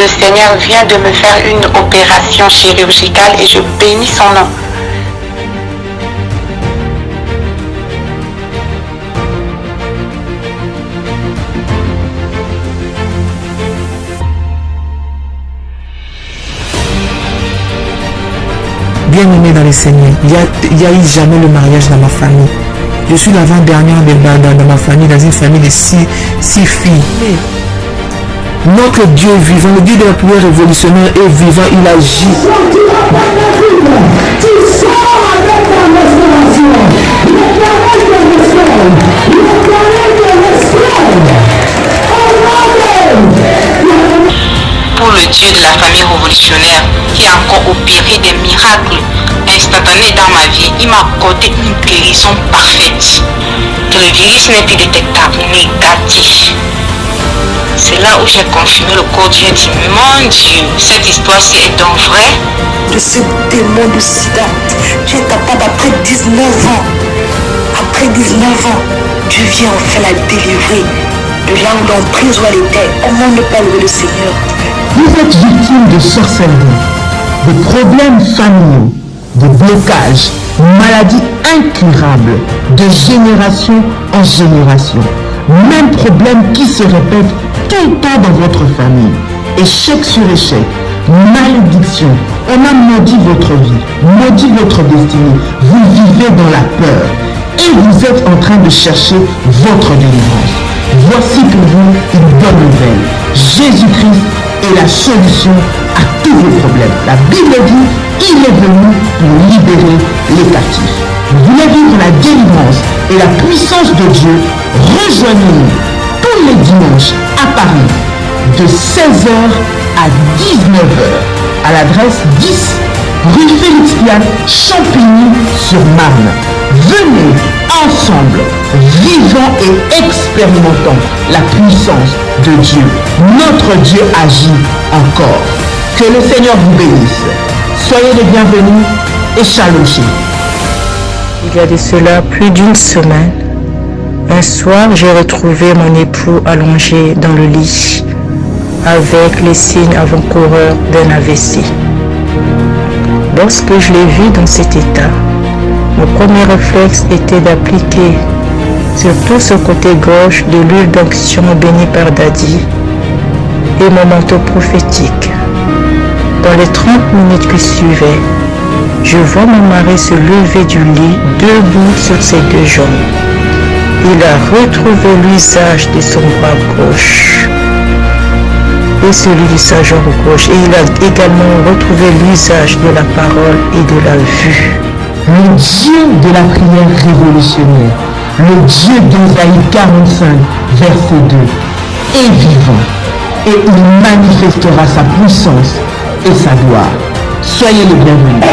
le Seigneur vient de me faire une opération chirurgicale et je bénis son nom. Bien-aimé dans le Seigneur, il n'y a eu jamais le mariage dans ma famille. Je suis l'avant-dernière dans ma famille, dans une famille de six filles. Notre Dieu vivant, le Dieu de la prière révolutionnaire est vivant, il agit. Pour le Dieu de la famille révolutionnaire qui a encore opéré des miracles instantanés dans ma vie, il m'a accordé une guérison parfaite. Que le virus n'est plus détectable, négatif. C'est là où j'ai confirmé le corps Dieu dit, mon Dieu, cette histoire-ci est donc vraie. De ce démon de sida, tu es capable après 19 ans. Après 19 ans, tu viens enfin la délivrer. De là où dans prison elle était, comment ne pas louer le Seigneur? Vous êtes victime de sorcellerie, de problèmes familiaux, de blocages, maladies incurables, de génération en génération. Même problème qui se répète tout le temps dans votre famille. Échec sur échec, malédiction. On a maudit votre vie, maudit votre destinée. Vous vivez dans la peur et vous êtes en train de chercher votre délivrance. Voici pour vous une bonne nouvelle. Jésus-Christ est la solution à tous vos problèmes. La Bible dit, il est venu pour libérer les captifs. Vous voulez vivre la délivrance et la puissance de Dieu? Rejoignez-nous tous les dimanches à Paris de 16h à 19h à l'adresse 10 rue Félix Piat, Champigny-sur-Marne. Venez ensemble, vivons et expérimentons la puissance de Dieu. Notre Dieu agit encore. Que le Seigneur vous bénisse. Soyez les bienvenus et shalom. Il y a de cela plus d'une semaine, un soir, j'ai retrouvé mon époux allongé dans le lit avec les signes avant-coureurs d'un AVC. Lorsque je l'ai vu dans cet état, mon premier réflexe était d'appliquer sur tout ce côté gauche de l'huile d'onction bénie par Dadi et mon manteau prophétique. Dans les 30 minutes qui suivaient, je vois mon mari se lever du lit debout sur ses deux jambes. Il a retrouvé l'usage de son bras gauche et celui de sa jambe gauche. Et il a également retrouvé l'usage de la parole et de la vue. Le Dieu de la prière révolutionnaire, le Dieu d'Ésaïe 45, verset 2, est vivant et il manifestera sa puissance et sa gloire. Soyez les bienvenus.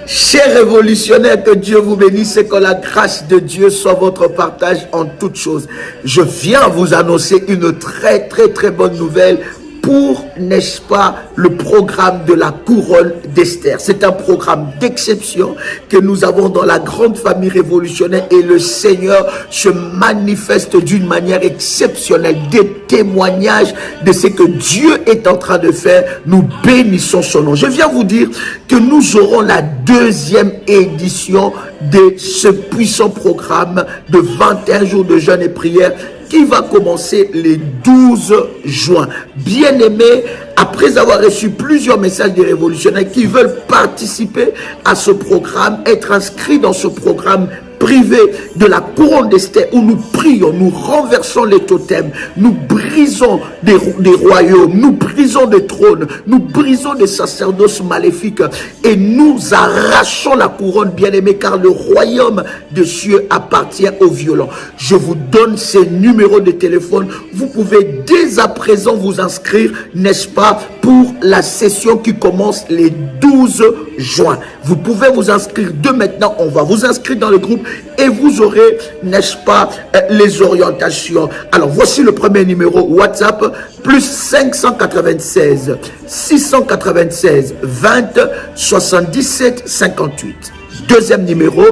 Chers révolutionnaires, que Dieu vous bénisse et que la grâce de Dieu soit votre partage en toutes choses. Je viens vous annoncer une très bonne nouvelle pour, n'est-ce pas, le programme de la couronne d'Esther. C'est un programme d'exception que nous avons dans la grande famille révolutionnaire et le Seigneur se manifeste d'une manière exceptionnelle. Des témoignages de ce que Dieu est en train de faire. Nous bénissons son nom. Je viens vous dire que nous aurons la deuxième édition de ce puissant programme de 21 jours de jeûne et prière qui va commencer le 12 juin. Bien-aimés, après avoir reçu plusieurs messages des révolutionnaires qui veulent participer à ce programme, être inscrits dans ce programme privé de la couronne d'Esther où nous prions, nous renversons les totems, nous brisons des royaumes, nous brisons des trônes, nous brisons des sacerdoces maléfiques et nous arrachons la couronne, bien-aimée, car le royaume des cieux appartient aux violents. Je vous donne ces numéros de téléphone. Vous pouvez dès à présent vous inscrire, n'est-ce pas, pour la session qui commence le 12 juin. Vous pouvez vous inscrire dès maintenant. On va vous inscrire dans le groupe et vous aurez, n'est-ce pas, les orientations. Alors, voici le premier numéro WhatsApp, plus 596 696 20 77 58. Deuxième numéro,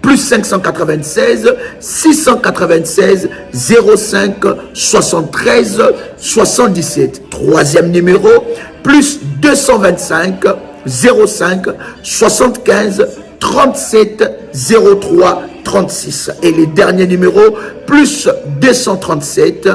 plus 596 696 05 73 77. Troisième numéro, plus 225 05 75 37 03 36. Et les derniers numéros, plus 237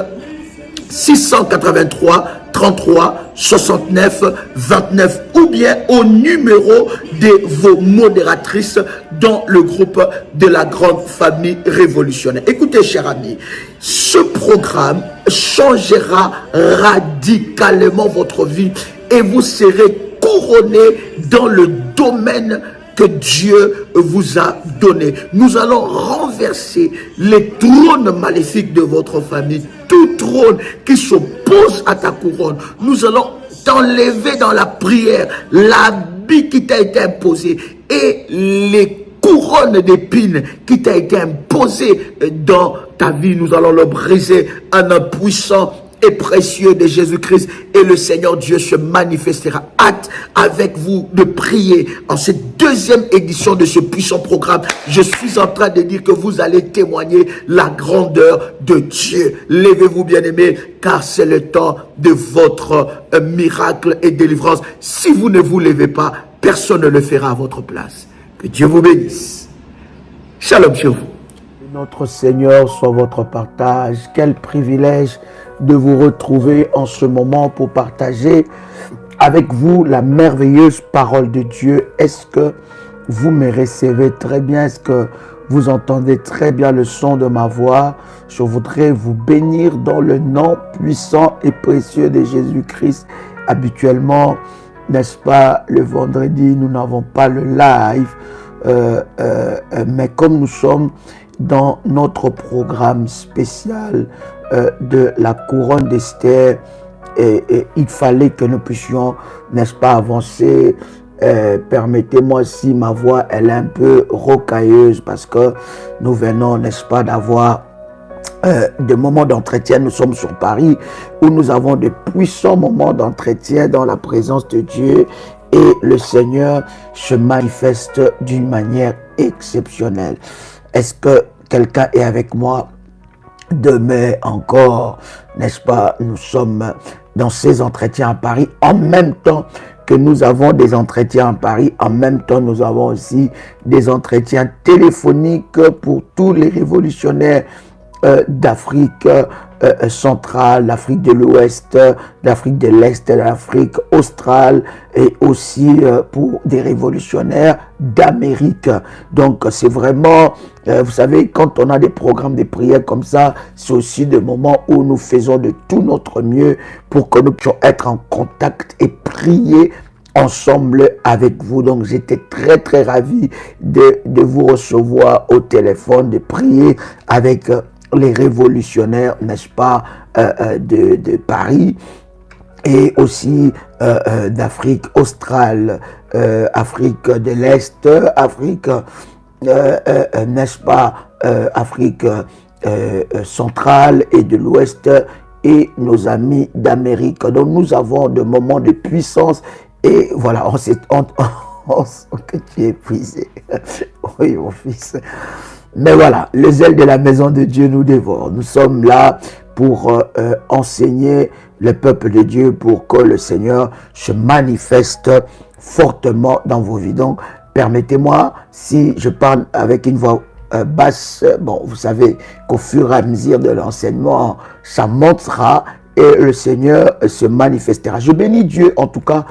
683 33 69 29, ou bien au numéro de vos modératrices dans le groupe de la grande famille révolutionnaire. Écoutez, chers amis, ce programme changera radicalement votre vie et vous serez couronné dans le domaine que Dieu vous a donné. Nous allons renverser les trônes maléfiques de votre famille, tout trône qui s'oppose à ta couronne. Nous allons t'enlever dans la prière l'habit qui t'a été imposé et les couronnes d'épines qui t'a été imposé dans ta vie. Nous allons le briser en un puissant et précieux de Jésus-Christ, et le Seigneur Dieu se manifestera. Hâte avec vous de prier en cette deuxième édition de ce puissant programme. Je suis en train de dire que vous allez témoigner la grandeur de Dieu. Levez-vous, bien-aimés, car c'est le temps de votre miracle et délivrance. Si vous ne vous levez pas, personne ne le fera à votre place. Que Dieu vous bénisse. Shalom sur vous. Notre Seigneur soit votre partage. Quel privilège de vous retrouver en ce moment pour partager avec vous la merveilleuse parole de Dieu. Est-ce que vous me recevez très bien? Est-ce que vous entendez très bien le son de ma voix? Je voudrais vous bénir dans le nom puissant et précieux de Jésus-Christ. Habituellement, n'est-ce pas, le vendredi, nous n'avons pas le live, mais comme nous sommes dans notre programme spécial de la couronne d'Esther, et il fallait que nous puissions, n'est-ce pas, avancer. Permettez-moi, si ma voix elle est un peu rocailleuse, parce que nous venons, n'est-ce pas, d'avoir des moments d'entretien. Nous sommes sur Paris où nous avons de puissants moments d'entretien dans la présence de Dieu, et le Seigneur se manifeste d'une manière exceptionnelle. Est-ce que quelqu'un est avec moi? Demain encore, n'est-ce pas, nous sommes dans ces entretiens à Paris, en même temps que nous avons des entretiens à Paris, en même temps nous avons aussi des entretiens téléphoniques pour tous les révolutionnaires d'Afrique centrale, l'Afrique de l'Ouest, l'Afrique de l'Est, l'Afrique australe, et aussi pour des révolutionnaires d'Amérique. Donc c'est vraiment, vous savez, quand on a des programmes de prière comme ça, c'est aussi des moments où nous faisons de tout notre mieux pour que nous puissions être en contact et prier ensemble avec vous. Donc j'étais très très ravi de vous recevoir au téléphone, de prier avec les révolutionnaires, n'est-ce pas, de Paris, et aussi d'Afrique australe, Afrique de l'Est, Afrique, n'est-ce pas, Afrique centrale et de l'Ouest, et nos amis d'Amérique. Donc nous avons des moments de puissance, et voilà, on sent que tu es épuisé. Oui, mon fils. Mais voilà, le zèle de la maison de Dieu nous dévore. Nous sommes là pour enseigner le peuple de Dieu, pour que le Seigneur se manifeste fortement dans vos vies. Donc, permettez-moi, si je parle avec une voix basse, bon, vous savez qu'au fur et à mesure de l'enseignement, ça montera et le Seigneur se manifestera. Je bénis Dieu, en tout cas,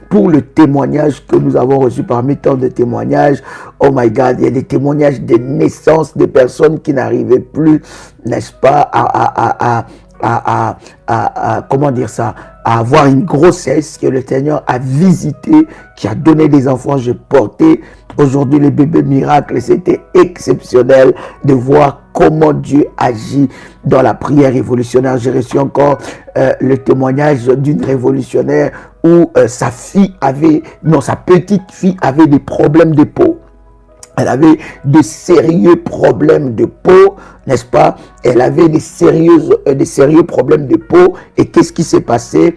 pour le témoignage que nous avons reçu parmi tant de témoignages. Oh my God, il y a des témoignages de naissance de personnes qui n'arrivaient plus, n'est-ce pas, comment dire ça, à avoir une grossesse que le Seigneur a visité, qui a donné des enfants. J'ai porté aujourd'hui les bébés miracles. C'était exceptionnel de voir comment Dieu agit dans la prière révolutionnaire. J'ai reçu encore le témoignage d'une révolutionnaire où sa petite fille avait des problèmes de peau. Elle avait de sérieux problèmes de peau, n'est-ce pas? Elle avait des sérieux problèmes de peau. Et qu'est-ce qui s'est passé?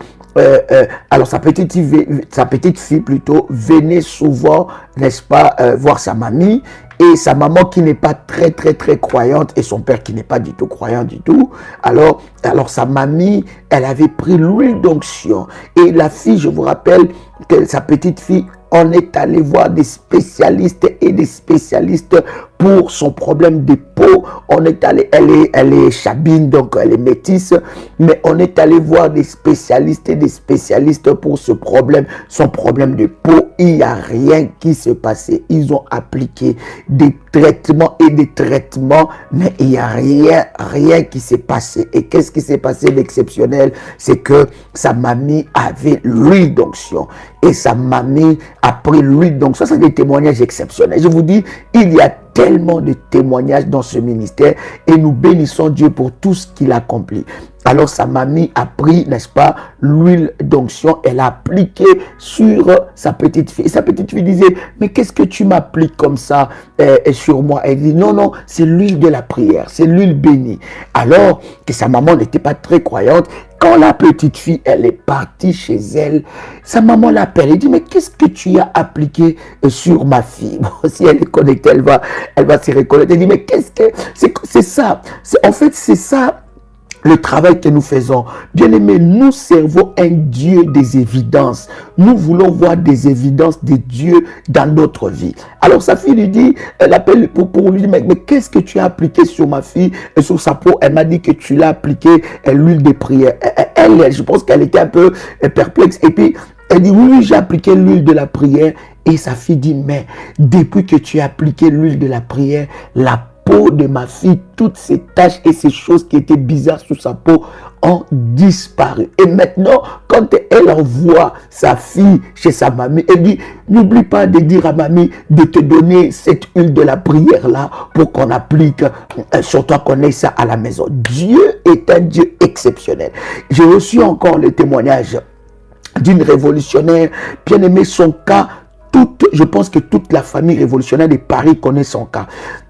Alors sa petite fille plutôt venait souvent, n'est-ce pas, voir sa mamie. Et sa maman qui n'est pas très croyante et son père qui n'est pas du tout croyant du tout. Alors sa mamie, elle avait pris l'huile d'onction. Et la fille, je vous rappelle que sa petite fille, on est allé voir des spécialistes et des spécialistes pour son problème de peau. On est allé, elle est chabine, donc elle est métisse, mais on est allé voir des spécialistes et des spécialistes pour son problème de peau. Il n'y a rien qui s'est passé. Ils ont appliqué des traitements et des traitements, mais il n'y a rien qui s'est passé. Et qu'est-ce qui s'est passé d'exceptionnel? C'est que sa mamie avait l'huile d'onction. Et sa mamie a pris l'huile d'onction. Ça, c'est des témoignages exceptionnels. Je vous dis, il y a tellement de témoignages dans ce ministère et nous bénissons Dieu pour tout ce qu'il accomplit. Alors sa mamie a pris, n'est-ce pas, l'huile d'onction, elle a appliqué sur sa petite fille. Et sa petite fille disait, mais qu'est-ce que tu m'appliques comme ça sur moi? Elle dit, non, c'est l'huile de la prière, c'est l'huile bénie. Alors que sa maman n'était pas très croyante, quand la petite fille, elle est partie chez elle, sa maman l'appelle et dit, mais qu'est-ce que tu as appliqué sur ma fille? Bon, si elle est connectée, elle va se reconnaître. Elle dit, mais qu'est-ce que c'est ça? En fait, c'est ça le travail que nous faisons. Bien-aimés, nous servons un Dieu des évidences. Nous voulons voir des évidences de Dieu dans notre vie. Alors sa fille lui dit, elle appelle pour lui dire, mais qu'est-ce que tu as appliqué sur ma fille, sur sa peau? Elle m'a dit que tu l'as appliqué l'huile de prière. Elle, je pense qu'elle était un peu perplexe. Et puis, elle dit, oui, j'ai appliqué l'huile de la prière. Et sa fille dit, mais depuis que tu as appliqué l'huile de la prière, la peau de ma fille, toutes ces taches et ces choses qui étaient bizarres sur sa peau ont disparu. Et maintenant, quand elle envoie sa fille chez sa mamie, elle dit, n'oublie pas de dire à mamie de te donner cette huile de la prière là pour qu'on applique sur toi, qu'on ait ça à la maison. Dieu est un Dieu exceptionnel. J'ai reçu encore le témoignage d'une révolutionnaire, bien aimé, son cas. Je pense que toute la famille révolutionnaire de Paris connaît son cas.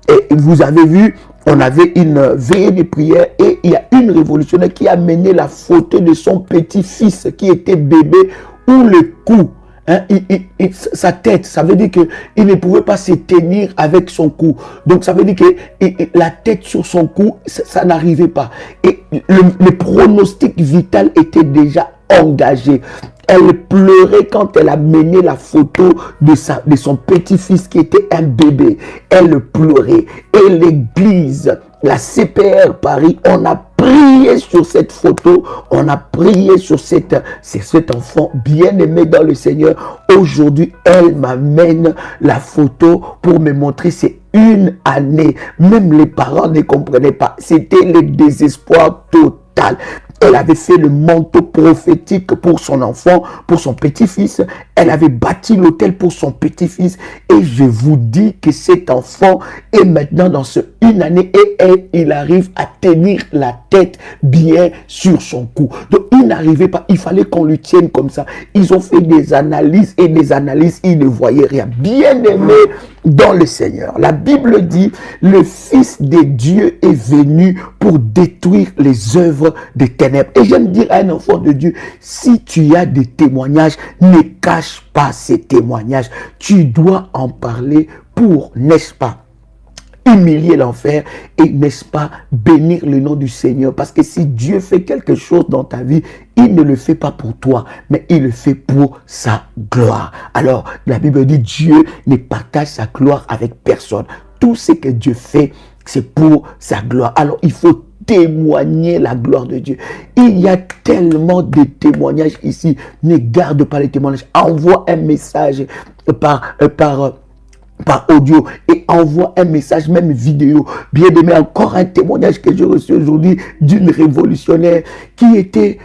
Et vous avez vu, on avait une veillée de prière et il y a une révolutionnaire qui a mené la photo de son petit-fils qui était bébé, où le cou, sa tête, ça veut dire qu'il ne pouvait pas se tenir avec son cou. Donc ça veut dire que la tête sur son cou, ça n'arrivait pas. Et le pronostic vital était déjà engagé. Elle pleurait quand elle a mené la photo de son petit-fils qui était un bébé. Elle pleurait. Et l'église, la CPR Paris, on a prié sur cette photo. On a prié sur cet enfant bien aimé dans le Seigneur. Aujourd'hui, elle m'amène la photo pour me montrer c'est une année. Même les parents ne comprenaient pas. C'était le désespoir total. Elle avait fait le manteau prophétique pour son enfant, pour son petit-fils. Elle avait bâti l'autel pour son petit-fils. Et je vous dis que cet enfant est maintenant dans une année et il arrive à tenir la tête bien sur son cou. Donc il n'arrivait pas, il fallait qu'on lui tienne comme ça. Ils ont fait des analyses et des analyses, ils ne voyaient rien. Bien aimé dans le Seigneur. La Bible dit, le Fils de Dieu est venu pour détruire les œuvres des ténèbres. Et j'aime dire à un enfant de Dieu, si tu as des témoignages, ne cache pas ces témoignages. Tu dois en parler pour, n'est-ce pas, humilier l'enfer et, n'est-ce pas, bénir le nom du Seigneur. Parce que si Dieu fait quelque chose dans ta vie, il ne le fait pas pour toi, mais il le fait pour sa gloire. Alors, la Bible dit, Dieu ne partage sa gloire avec personne. Tout ce que Dieu fait, c'est pour sa gloire. Alors, il faut témoigner la gloire de Dieu. Il y a tellement de témoignages ici. Ne garde pas les témoignages. Envoie un message par audio et envoie un message, même vidéo. Bien aimé, encore un témoignage que j'ai reçu aujourd'hui d'une révolutionnaire qui était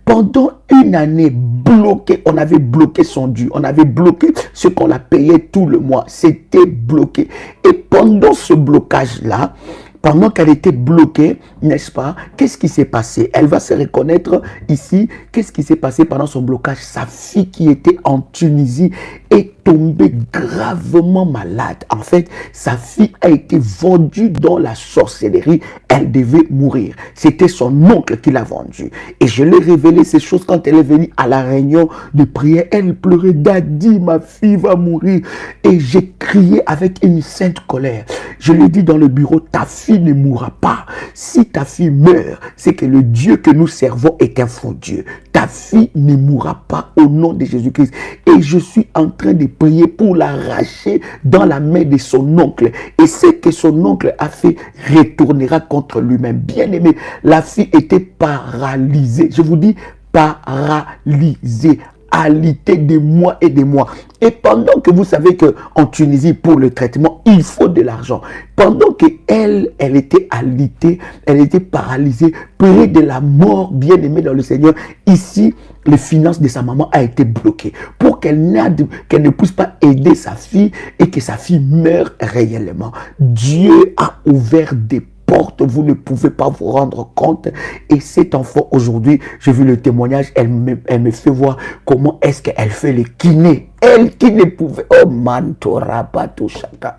pendant une année bloquée. On avait bloqué son dû. On avait bloqué ce qu'on a payé tout le mois. C'était bloqué. Et pendant ce blocage-là, pendant qu'elle était bloquée, n'est-ce pas? Qu'est-ce qui s'est passé? Elle va se reconnaître ici. Qu'est-ce qui s'est passé pendant son blocage? Sa fille qui était en Tunisie est tombée gravement malade. En fait, sa fille a été vendue dans la sorcellerie. Elle devait mourir. C'était son oncle qui l'a vendue. Et je lui ai révélé ces choses quand elle est venue à la réunion de prière. Elle pleurait, Daddy, ma fille va mourir. Et j'ai crié avec une sainte colère. Je lui ai dit dans le bureau, ta fille ne mourra pas. Si ta fille meurt, c'est que le Dieu que nous servons est un faux Dieu. Ta fille ne mourra pas au nom de Jésus-Christ. Et je suis en train de prier pour l'arracher dans la main de son oncle. Et ce que son oncle a fait retournera contre lui-même. Bien aimé, la fille était paralysée. Je vous dis, paralysée. Alité des mois et des mois. Et pendant que vous savez qu'en Tunisie, pour le traitement, il faut de l'argent. Pendant qu'elle était alitée, elle était paralysée, près de la mort, bien aimée dans le Seigneur, ici, les finances de sa maman a été bloquées pour qu'elle ne puisse pas aider sa fille et que sa fille meure réellement. Dieu a ouvert des porte, vous ne pouvez pas vous rendre compte. Et cet enfant, aujourd'hui, j'ai vu le témoignage, elle me fait voir comment est-ce qu'elle fait les kinés. Elle qui ne pouvait, oh mantora patushaka.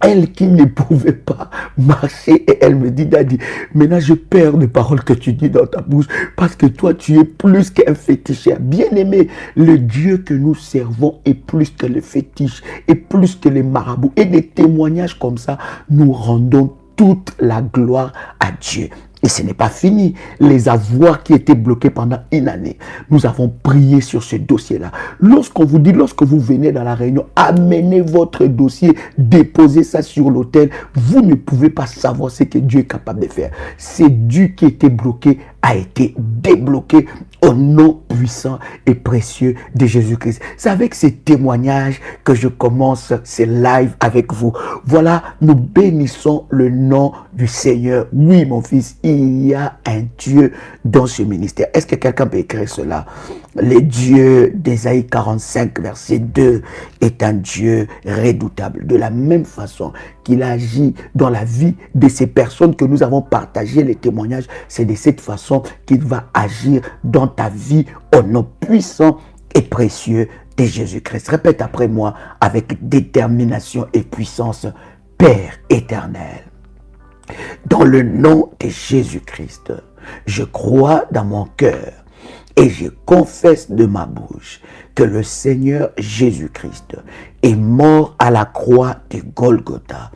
Elle qui ne pouvait pas marcher et elle me dit, Daddy, maintenant je perds les paroles que tu dis dans ta bouche parce que toi tu es plus qu'un féticheur. Bien aimé, le Dieu que nous servons est plus que le fétiche, est plus que les marabouts. Et des témoignages comme ça, nous rendons toute la gloire à Dieu. Et ce n'est pas fini. Les avoirs qui étaient bloqués pendant une année, nous avons prié sur ce dossier-là. Lorsqu'on vous dit, lorsque vous venez dans la réunion, amenez votre dossier, déposez ça sur l'autel. Vous ne pouvez pas savoir ce que Dieu est capable de faire. C'est Dieu qui était bloqué, a été débloqué au nom puissant et précieux de Jésus-Christ. C'est avec ces témoignages que je commence ces lives avec vous. Voilà, nous bénissons le nom du Seigneur. Oui, mon fils, il y a un Dieu dans ce ministère. Est-ce que quelqu'un peut écrire cela? Le Dieu d'Ésaïe 45, verset 2 est un Dieu redoutable. De la même façon qu'il agit dans la vie de ces personnes que nous avons partagé les témoignages, c'est de cette façon qu'il va agir dans ta vie au nom puissant et précieux de Jésus-Christ. Répète après moi avec détermination et puissance. Père éternel, dans le nom de Jésus-Christ, je crois dans mon cœur et je confesse de ma bouche que le Seigneur Jésus-Christ est mort à la croix de Golgotha.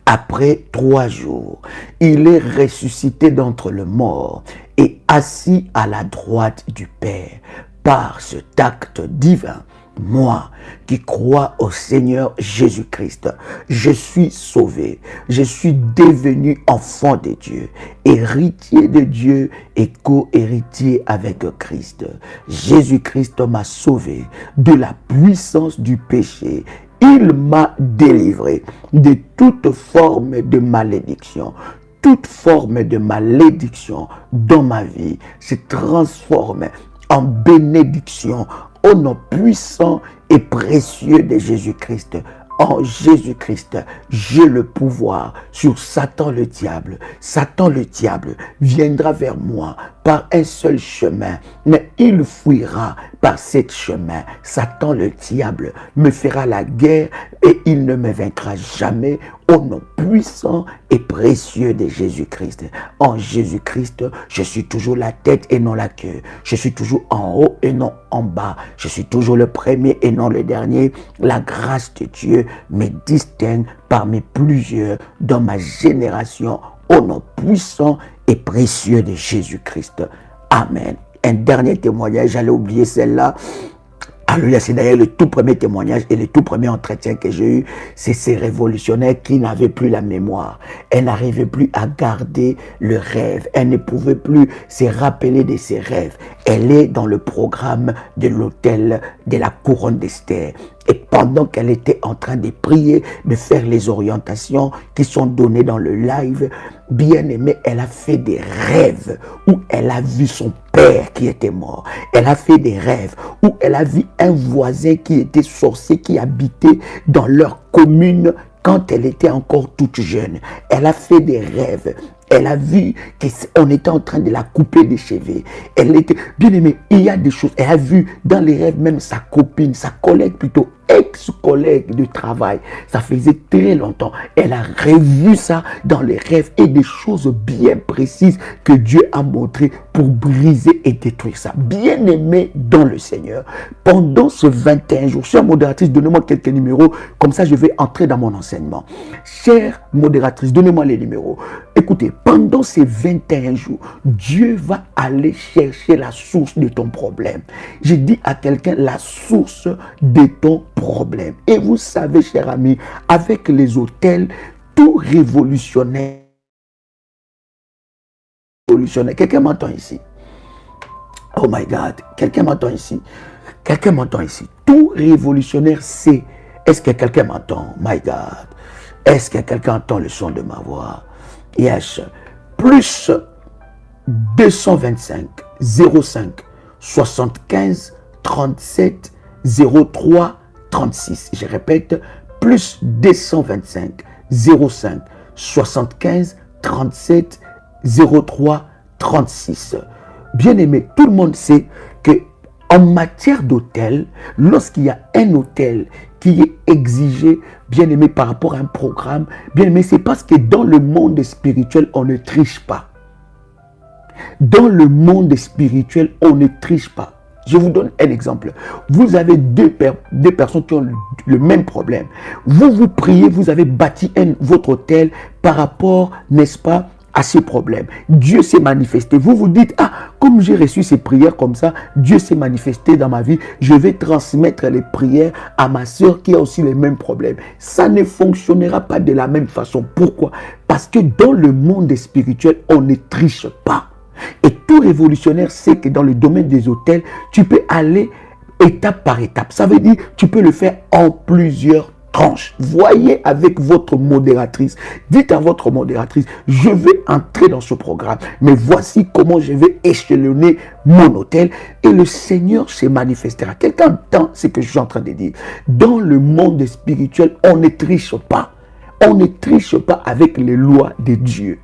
Après 3 jours, il est ressuscité d'entre les morts et assis à la droite du Père. Par cet acte divin, moi qui crois au Seigneur Jésus-Christ, je suis sauvé, je suis devenu enfant de Dieu, héritier de Dieu et co-héritier avec Christ. Jésus-Christ m'a sauvé de la puissance du péché. Il m'a délivré de toute forme de malédiction. Toute forme de malédiction dans ma vie se transforme en bénédiction au nom puissant et précieux de Jésus-Christ. En Jésus-Christ, j'ai le pouvoir sur Satan le diable. Satan le diable viendra vers moi par un seul chemin, mais il fuira par cet chemin. Satan le diable me fera la guerre et il ne me vaincra jamais au nom puissant et précieux de Jésus-Christ. En Jésus-Christ, je suis toujours la tête et non la queue. Je suis toujours en haut et non en bas. Je suis toujours le premier et non le dernier. La grâce de Dieu me distingue parmi plusieurs dans ma génération au nom puissant et précieux de Jésus-Christ. Amen. Un dernier témoignage, j'allais oublier celle-là. Alléluia, c'est d'ailleurs le tout premier témoignage et le tout premier entretien que j'ai eu. C'est ces révolutionnaires qui n'avaient plus la mémoire. Elle n'arrivait plus à garder le rêve. Elle ne pouvait plus se rappeler de ses rêves. Elle est dans le programme de l'hôtel de la couronne d'Esther. Et pendant qu'elle était en train de prier, de faire les orientations qui sont données dans le live, bien aimée, elle a fait des rêves où elle a vu son père qui était mort. Elle a fait des rêves où elle a vu un voisin qui était sorcier, qui habitait dans leur commune quand elle était encore toute jeune. Elle a fait des rêves Elle a vu qu'on était en train de la couper des cheveux. Elle était, bien aimée, il y a des choses. Elle a vu dans les rêves même sa copine, sa collègue plutôt, ex-collègue de travail. Ça faisait très longtemps. Elle a revu ça dans les rêves et des choses bien précises que Dieu a montrées pour briser et détruire ça. Bien aimé dans le Seigneur, pendant ce 21 jours, chère modératrice, donnez-moi quelques numéros, comme ça je vais entrer dans mon enseignement. Chère modératrice, donnez-moi les numéros. Écoutez, pendant ces 21 jours, Dieu va aller chercher la source de ton problème. J'ai dit à quelqu'un la source de ton problème. Et vous savez, cher ami, avec les hôtels, tout révolutionnaire. Quelqu'un m'entend ici? Oh my God, quelqu'un m'entend ici? Quelqu'un m'entend ici? Tout révolutionnaire, c'est... Est-ce que quelqu'un m'entend? My God. Est-ce que quelqu'un entend le son de ma voix? Yes. Plus 225 05 75 37 03 36. Je répète, plus 225 05 75 37 03 36. Bien aimé, tout le monde sait que en matière d'hôtel, lorsqu'il y a un hôtel qui est exigé, bien aimé, par rapport à un programme, bien aimé, c'est parce que dans le monde spirituel, on ne triche pas. Dans le monde spirituel, on ne triche pas. Je vous donne un exemple. Vous avez deux personnes qui ont le même problème. Vous priez, vous avez bâti votre hôtel par rapport, n'est-ce pas, à ces problèmes. Dieu s'est manifesté. Vous vous dites, ah, comme j'ai reçu ces prières comme ça, Dieu s'est manifesté dans ma vie, je vais transmettre les prières à ma soeur qui a aussi les mêmes problèmes. Ça ne fonctionnera pas de la même façon. Pourquoi? Parce que dans le monde spirituel, on ne triche pas. Et tout révolutionnaire sait que dans le domaine des hôtels, tu peux aller étape par étape. Ça veut dire tu peux le faire en plusieurs tranches. Voyez avec votre modératrice. Dites à votre modératrice, je vais entrer dans ce programme, mais voici comment je vais échelonner mon hôtel et le Seigneur se manifestera. Quelqu'un entend ce que je suis en train de dire. Dans le monde spirituel, on ne triche pas. On ne triche pas avec les lois de Dieu.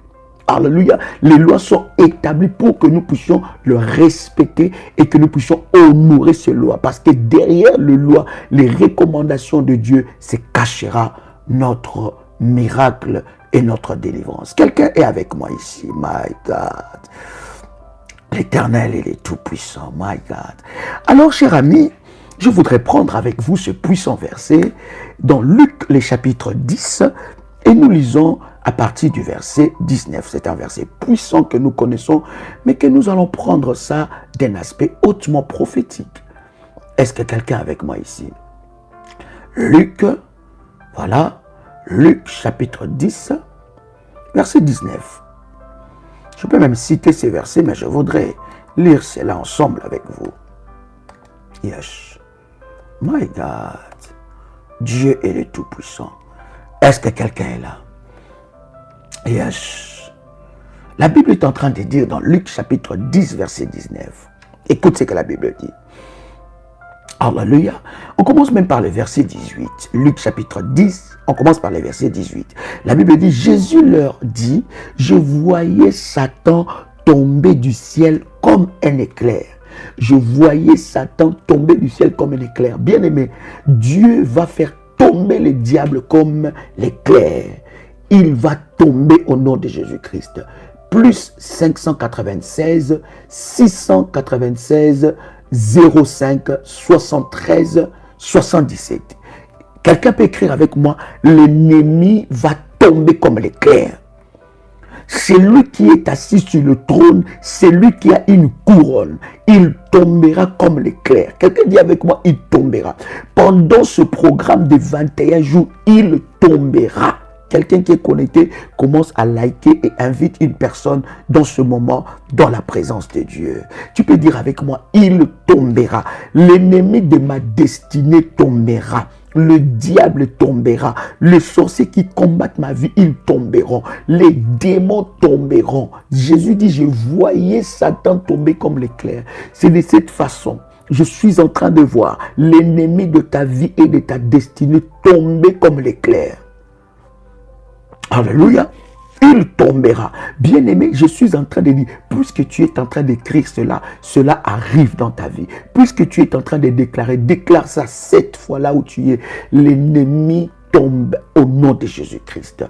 Alléluia. Les lois sont établies pour que nous puissions le respecter et que nous puissions honorer ces lois. Parce que derrière les lois, les recommandations de Dieu, se cachera notre miracle et notre délivrance. Quelqu'un est avec moi ici. My God. L'Éternel, il est tout puissant. My God. Alors, cher ami, je voudrais prendre avec vous ce puissant verset dans Luc, les chapitres 10, et nous lisons à partir du verset 19. C'est un verset puissant que nous connaissons, mais que nous allons prendre ça d'un aspect hautement prophétique. Est-ce que quelqu'un est avec moi ici? Luc, voilà, Luc chapitre 10, verset 19. Je peux même citer ces versets, mais je voudrais lire cela ensemble avec vous. Yes. My God. Dieu est le Tout-Puissant. Est-ce que quelqu'un est là? Yes. La Bible est en train de dire dans Luc chapitre 10, verset 19. Écoute ce que la Bible dit. Alléluia. On commence même par le verset 18. Luc chapitre 10, on commence par le verset 18. La Bible dit, Jésus leur dit, je voyais Satan tomber du ciel comme un éclair. Je voyais Satan tomber du ciel comme un éclair. Bien aimé, Dieu va faire tomber le diable comme l'éclair. Il va tomber au nom de Jésus-Christ. Plus 596, 696, 05, 73, 77. Quelqu'un peut écrire avec moi, l'ennemi va tomber comme l'éclair. Celui qui est assis sur le trône, c'est lui qui a une couronne. Il tombera comme l'éclair. Quelqu'un dit avec moi, il tombera. Pendant ce programme de 21 jours, il tombera. Quelqu'un qui est connecté commence à liker et invite une personne dans ce moment, dans la présence de Dieu. Tu peux dire avec moi, il tombera. L'ennemi de ma destinée tombera. Le diable tombera. Les sorciers qui combattent ma vie, ils tomberont. Les démons tomberont. Jésus dit, je voyais Satan tomber comme l'éclair. C'est de cette façon. Je suis en train de voir l'ennemi de ta vie et de ta destinée tomber comme l'éclair. Alléluia. il tombera. Bien-aimé, je suis en train de dire, puisque tu es en train d'écrire cela, cela arrive dans ta vie. Puisque tu es en train de déclarer, déclare ça 7 fois là où tu es. L'ennemi tombe au nom de Jésus-Christ.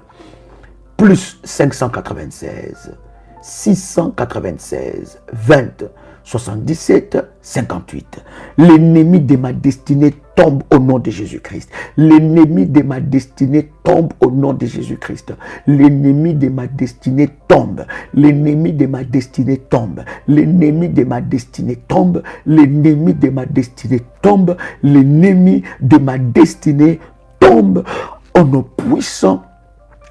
Plus 596, 696, 20, 77, 58. L'ennemi de ma destinée tombe au nom de Jésus-Christ. L'ennemi de ma destinée tombe au nom de Jésus-Christ. L'ennemi de ma destinée tombe. L'ennemi de ma destinée tombe. L'ennemi de ma destinée tombe. L'ennemi de ma destinée tombe. L'ennemi de ma destinée tombe au nom puissant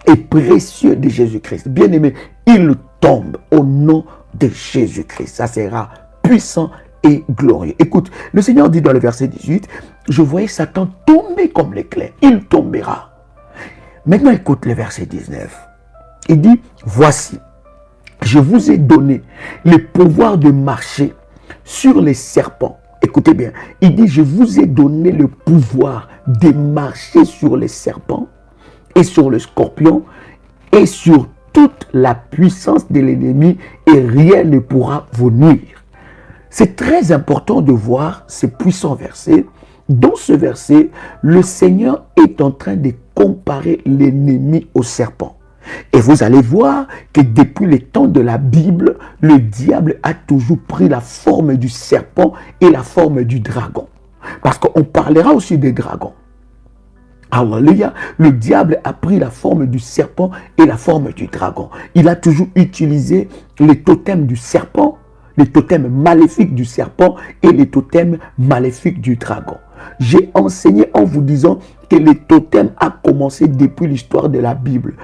et précieux de Jésus-Christ. Bien-aimé, il tombe au nom de Jésus-Christ. Ça sera puissant et glorieux. Écoute, le Seigneur dit dans le verset 18, je voyais Satan tomber comme l'éclair. Il tombera. Maintenant, écoute le verset 19. Il dit, voici, je vous ai donné le pouvoir de marcher sur les serpents. Écoutez bien, il dit, je vous ai donné le pouvoir de marcher sur les serpents et sur le scorpion et sur toute la puissance de l'ennemi et rien ne pourra vous nuire. C'est très important de voir ce puissant verset. Dans ce verset, le Seigneur est en train de comparer l'ennemi au serpent. Et vous allez voir que depuis le temps de la Bible, le diable a toujours pris la forme du serpent et la forme du dragon. Parce qu'on parlera aussi des dragons. Alléluia, le diable a pris la forme du serpent et la forme du dragon. Il a toujours utilisé les totems du serpent, les totems maléfiques du serpent et les totems maléfiques du dragon. J'ai enseigné en vous disant que les totems a commencé depuis l'histoire de la Bible.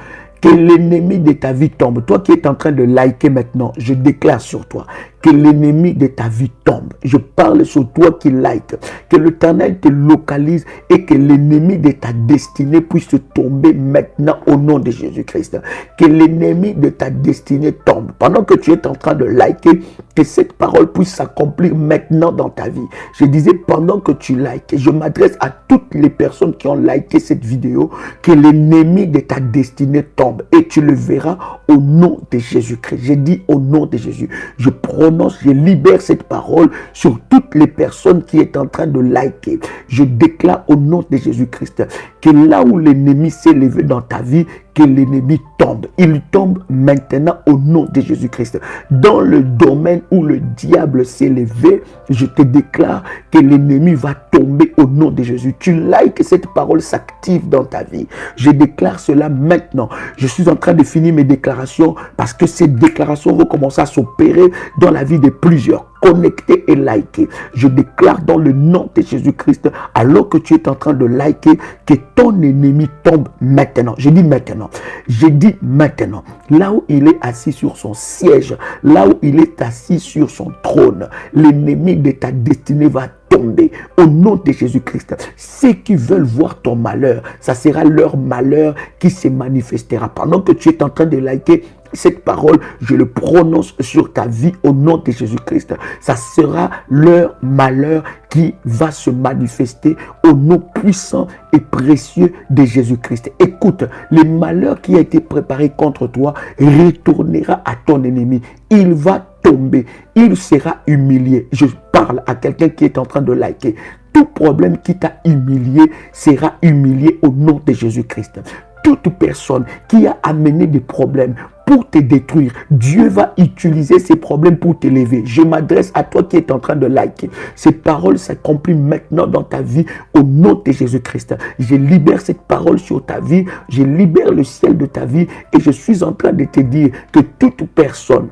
Que l'ennemi de ta vie tombe. Toi qui es en train de liker maintenant, je déclare sur toi que l'ennemi de ta vie tombe. Je parle sur toi qui like. Que l'Éternel te localise et que l'ennemi de ta destinée puisse tomber maintenant au nom de Jésus-Christ. Que l'ennemi de ta destinée tombe. Pendant que tu es en train de liker, que cette parole puisse s'accomplir maintenant dans ta vie. Je disais pendant que tu likes, je m'adresse à toutes les personnes qui ont liké cette vidéo, que l'ennemi de ta destinée tombe. Et tu le verras au nom de Jésus-Christ. J'ai dit au nom de Jésus. Je prononce, je libère cette parole sur toutes les personnes qui sont en train de liker. Je déclare au nom de Jésus-Christ que là où l'ennemi s'est levé dans ta vie, que l'ennemi tombe. Il tombe maintenant au nom de Jésus-Christ. Dans le domaine où le diable s'est levé, je te déclare que l'ennemi va tomber au nom de Jésus. Tu likes, cette parole s'active dans ta vie. Je déclare cela maintenant. Je suis en train de finir mes déclarations parce que ces déclarations vont commencer à s'opérer dans la vie de plusieurs. Connecté et liker. Je déclare dans le nom de Jésus-Christ, alors que tu es en train de liker, que ton ennemi tombe maintenant. Je dis maintenant. Je dis maintenant. Là où il est assis sur son siège, là où il est assis sur son trône, l'ennemi de ta destinée va tomber au nom de Jésus-Christ. Ceux qui veulent voir ton malheur, ça sera leur malheur qui se manifestera. Pendant que tu es en train de liker cette parole, je le prononce sur ta vie au nom de Jésus-Christ. Ça sera leur malheur qui va se manifester au nom puissant et précieux de Jésus-Christ. Écoute, le malheur qui a été préparé contre toi retournera à ton ennemi. Il va tomber, il sera humilié. Je parle à quelqu'un qui est en train de liker. Tout problème qui t'a humilié sera humilié au nom de Jésus-Christ. Toute personne qui a amené des problèmes pour te détruire, Dieu va utiliser ces problèmes pour t'élever. Je m'adresse à toi qui es en train de liker. Ces paroles s'accomplissent maintenant dans ta vie au nom de Jésus-Christ. Je libère cette parole sur ta vie. Je libère le ciel de ta vie et je suis en train de te dire que toute personne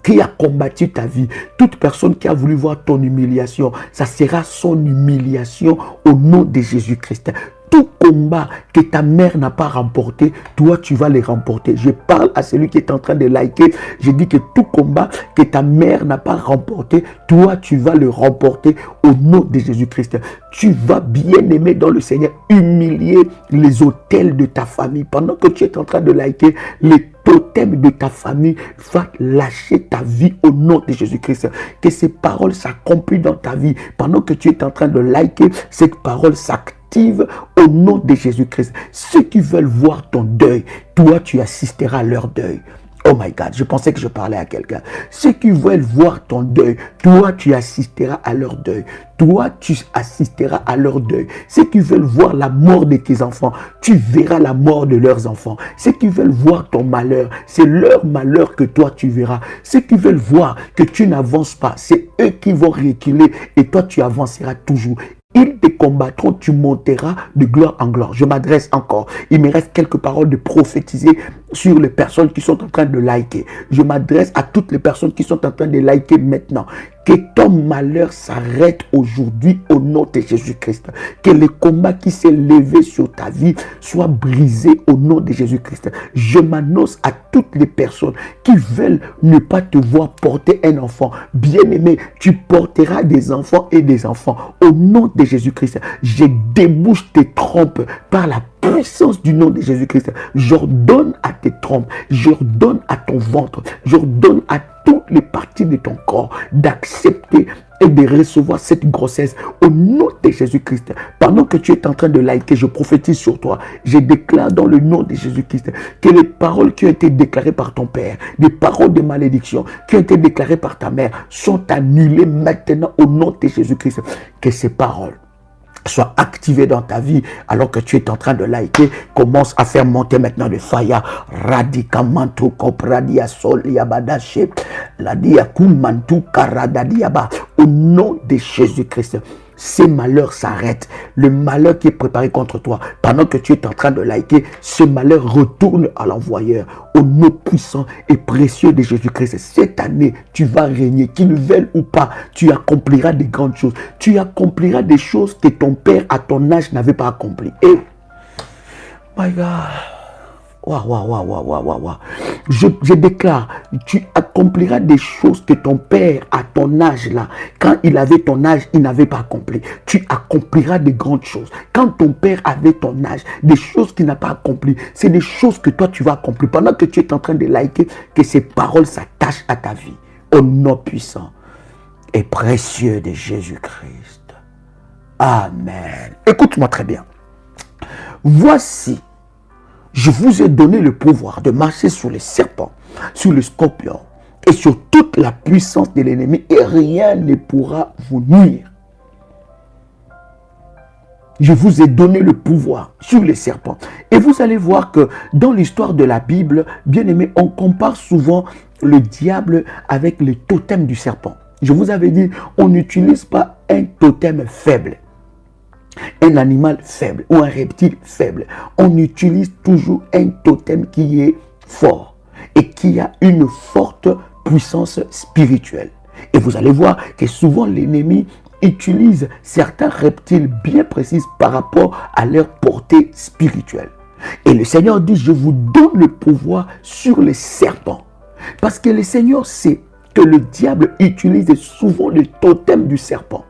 qui a combattu ta vie, toute personne qui a voulu voir ton humiliation, ça sera son humiliation au nom de Jésus-Christ. Tout combat que ta mère n'a pas remporté, toi tu vas les remporter. Je parle à celui qui est en train de liker. Je dis que tout combat que ta mère n'a pas remporté, toi tu vas le remporter au nom de Jésus-Christ. Tu vas, bien aimé dans le Seigneur, humilier les autels de ta famille. Pendant que tu es en train de liker, les totems de ta famille va lâcher ta vie au nom de Jésus-Christ. Que ces paroles s'accomplissent dans ta vie. Pendant que tu es en train de liker, cette parole s'active captive au nom de Jésus-Christ. Ceux qui veulent voir ton deuil, toi, tu assisteras à leur deuil. Oh my God, je pensais que je parlais à quelqu'un. Ceux qui veulent voir ton deuil, toi, tu assisteras à leur deuil. Toi, tu assisteras à leur deuil. Ceux qui veulent voir la mort de tes enfants, tu verras la mort de leurs enfants. Ceux qui veulent voir ton malheur, c'est leur malheur que toi, tu verras. Ceux qui veulent voir que tu n'avances pas, c'est eux qui vont reculer et toi, tu avanceras toujours. Ils te combattront, tu monteras de gloire en gloire. Je m'adresse encore. Il me reste quelques paroles de prophétiser sur les personnes qui sont en train de liker. Je m'adresse à toutes les personnes qui sont en train de liker maintenant. Que ton malheur s'arrête aujourd'hui au nom de Jésus-Christ. Que le combat qui s'est levé sur ta vie soit brisé au nom de Jésus-Christ. Je m'annonce à toutes les personnes qui veulent ne pas te voir porter un enfant. Bien-aimé, tu porteras des enfants et des enfants. Au nom de Jésus-Christ, je débouche tes trompes par la puissance du nom de Jésus-Christ. J'ordonne à tes trompes, j'ordonne à ton ventre, j'ordonne à toutes les parties de ton corps d'accepter et de recevoir cette grossesse au nom de Jésus-Christ. Pendant que tu es en train de liker, je prophétise sur toi. Je déclare dans le nom de Jésus-Christ que les paroles qui ont été déclarées par ton père, des paroles de malédiction qui ont été déclarées par ta mère sont annulées maintenant au nom de Jésus-Christ. Que ces paroles soit activé dans ta vie alors que tu es en train de liker, commence à faire monter maintenant le fire. Radicamantu kopradia soliabadache la diakumantu karadadiaba au nom de Jésus-Christ. Ces malheurs s'arrêtent. Le malheur qui est préparé contre toi, pendant que tu es en train de liker, ce malheur retourne à l'envoyeur. Au nom puissant et précieux de Jésus-Christ, cette année, tu vas régner. Qu'il le veuille ou pas, tu accompliras des grandes choses. Tu accompliras des choses que ton père à ton âge n'avait pas accompli. Et, my God, je déclare, tu accompliras des choses que ton père à ton âge là, quand il avait ton âge, il n'avait pas accompli. Tu accompliras des grandes choses. Quand ton père avait ton âge, des choses qu'il n'a pas accomplies, c'est des choses que toi tu vas accomplir. Pendant que tu es en train de liker, que ces paroles s'attachent à ta vie. Au nom puissant et précieux de Jésus-Christ. Amen. Écoute-moi très bien. Voici, je vous ai donné le pouvoir de marcher sur les serpents, sur les scorpions et sur toute la puissance de l'ennemi et rien ne pourra vous nuire. Je vous ai donné le pouvoir sur les serpents. Et vous allez voir que dans l'histoire de la Bible, bien aimé, on compare souvent le diable avec le totem du serpent. Je vous avais dit, on n'utilise pas un totem faible, un animal faible ou un reptile faible. On utilise toujours un totem qui est fort et qui a une forte puissance spirituelle. Et vous allez voir que souvent l'ennemi utilise certains reptiles bien précis par rapport à leur portée spirituelle. Et le Seigneur dit, je vous donne le pouvoir sur les serpents. Parce que le Seigneur sait que le diable utilise souvent le totem du serpent.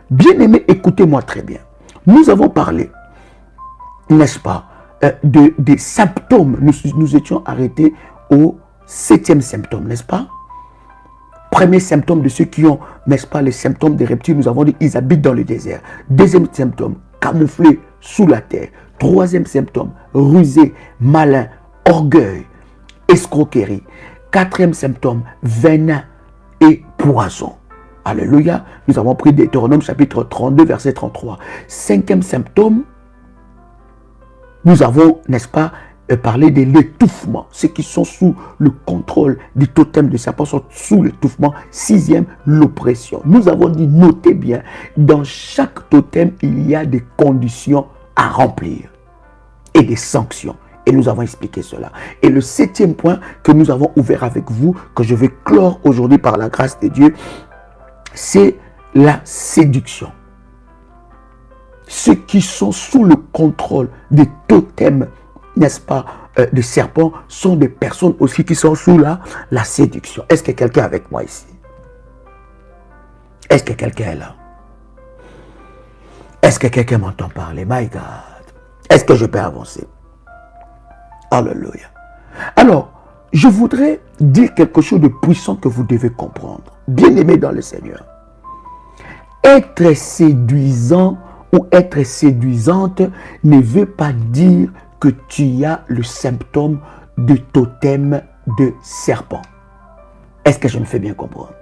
Bien-aimés, écoutez-moi très bien. Nous avons parlé, n'est-ce pas, des symptômes. Nous étions arrêtés au 7e symptôme, n'est-ce pas? Premier symptôme de ceux qui ont, n'est-ce pas, les symptômes des reptiles, nous avons dit, ils habitent dans le désert. Deuxième symptôme, camouflés sous la terre. Troisième symptôme, rusé, malin, orgueil, escroquerie. Quatrième symptôme, venin et poison. Alléluia. Nous avons pris Deutéronome chapitre 32, verset 33. Cinquième symptôme, nous avons, n'est-ce pas, parlé de l'étouffement. Ceux qui sont sous le contrôle du totem de serpent sont sous l'étouffement. Sixième, l'oppression. Nous avons dit, notez bien, dans chaque totem, il y a des conditions à remplir et des sanctions. Et nous avons expliqué cela. Et le septième point que nous avons ouvert avec vous, que je vais clore aujourd'hui par la grâce de Dieu, c'est la séduction. Ceux qui sont sous le contrôle des totems, n'est-ce pas, des serpents, sont des personnes aussi qui sont sous la séduction. Est-ce que quelqu'un est avec moi ici? Est-ce que quelqu'un est là? Est-ce que quelqu'un m'entend parler? My God. Est-ce que je peux avancer? Alléluia. Alors, je voudrais dire quelque chose de puissant que vous devez comprendre. Bien-aimés dans le Seigneur. Être séduisant ou être séduisante ne veut pas dire que tu as le symptôme de totem de serpent. Est-ce que je me fais bien comprendre?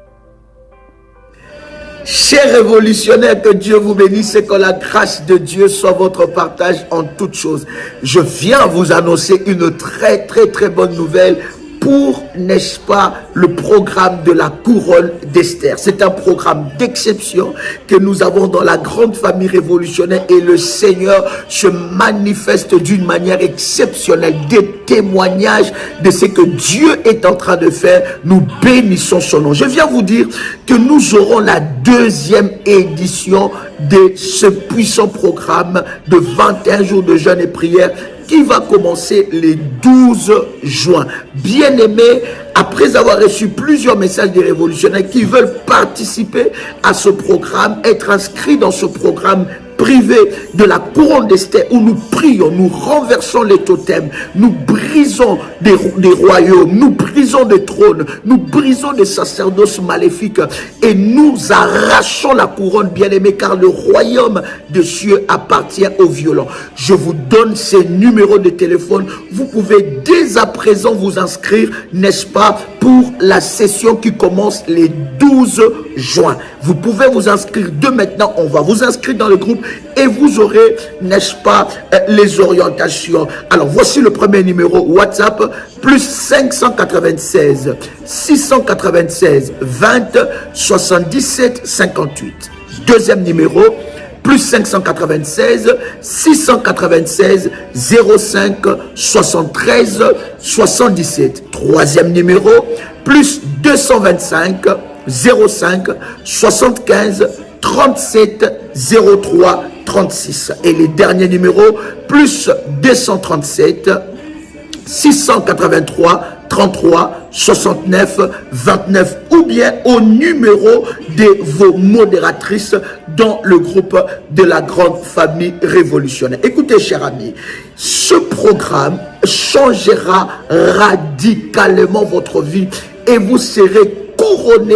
Chers révolutionnaires, que Dieu vous bénisse et que la grâce de Dieu soit votre partage en toutes choses. Je viens vous annoncer une très bonne nouvelle pour, n'est-ce pas, le programme de la couronne d'Esther. C'est un programme d'exception que nous avons dans la grande famille révolutionnaire et le Seigneur se manifeste d'une manière exceptionnelle. Des témoignages de ce que Dieu est en train de faire. Nous bénissons son nom. Je viens vous dire que nous aurons la deuxième édition de ce puissant programme de 21 jours de jeûne et prière qui va commencer le 12 juin. Bien-aimés, après avoir reçu plusieurs messages des révolutionnaires qui veulent participer à ce programme, être inscrits dans ce programme privé de la couronne d'Esther où nous prions, nous renversons les totems, nous brisons des royaumes, nous brisons des trônes, nous brisons des sacerdoces maléfiques et nous arrachons la couronne, bien-aimés, car le royaume des cieux appartient aux violents. Je vous donne ces numéros de téléphone. Vous pouvez dès à présent vous inscrire, n'est-ce pas, pour la session qui commence le 12 juin. Vous pouvez vous inscrire de maintenant. On va vous inscrire dans le groupe et vous aurez, n'est-ce pas, les orientations. Alors, voici le premier numéro WhatsApp, plus 596 696 20 77 58. Deuxième numéro, plus 596 696 05 73 77. Troisième numéro, plus 225 05 75 37 03 36. Et les derniers numéros, plus 237 683 33 69 29, ou bien au numéro de vos modératrices dans le groupe de la grande famille révolutionnaire. Écoutez, chers amis, ce programme changera radicalement votre vie et vous serez couronné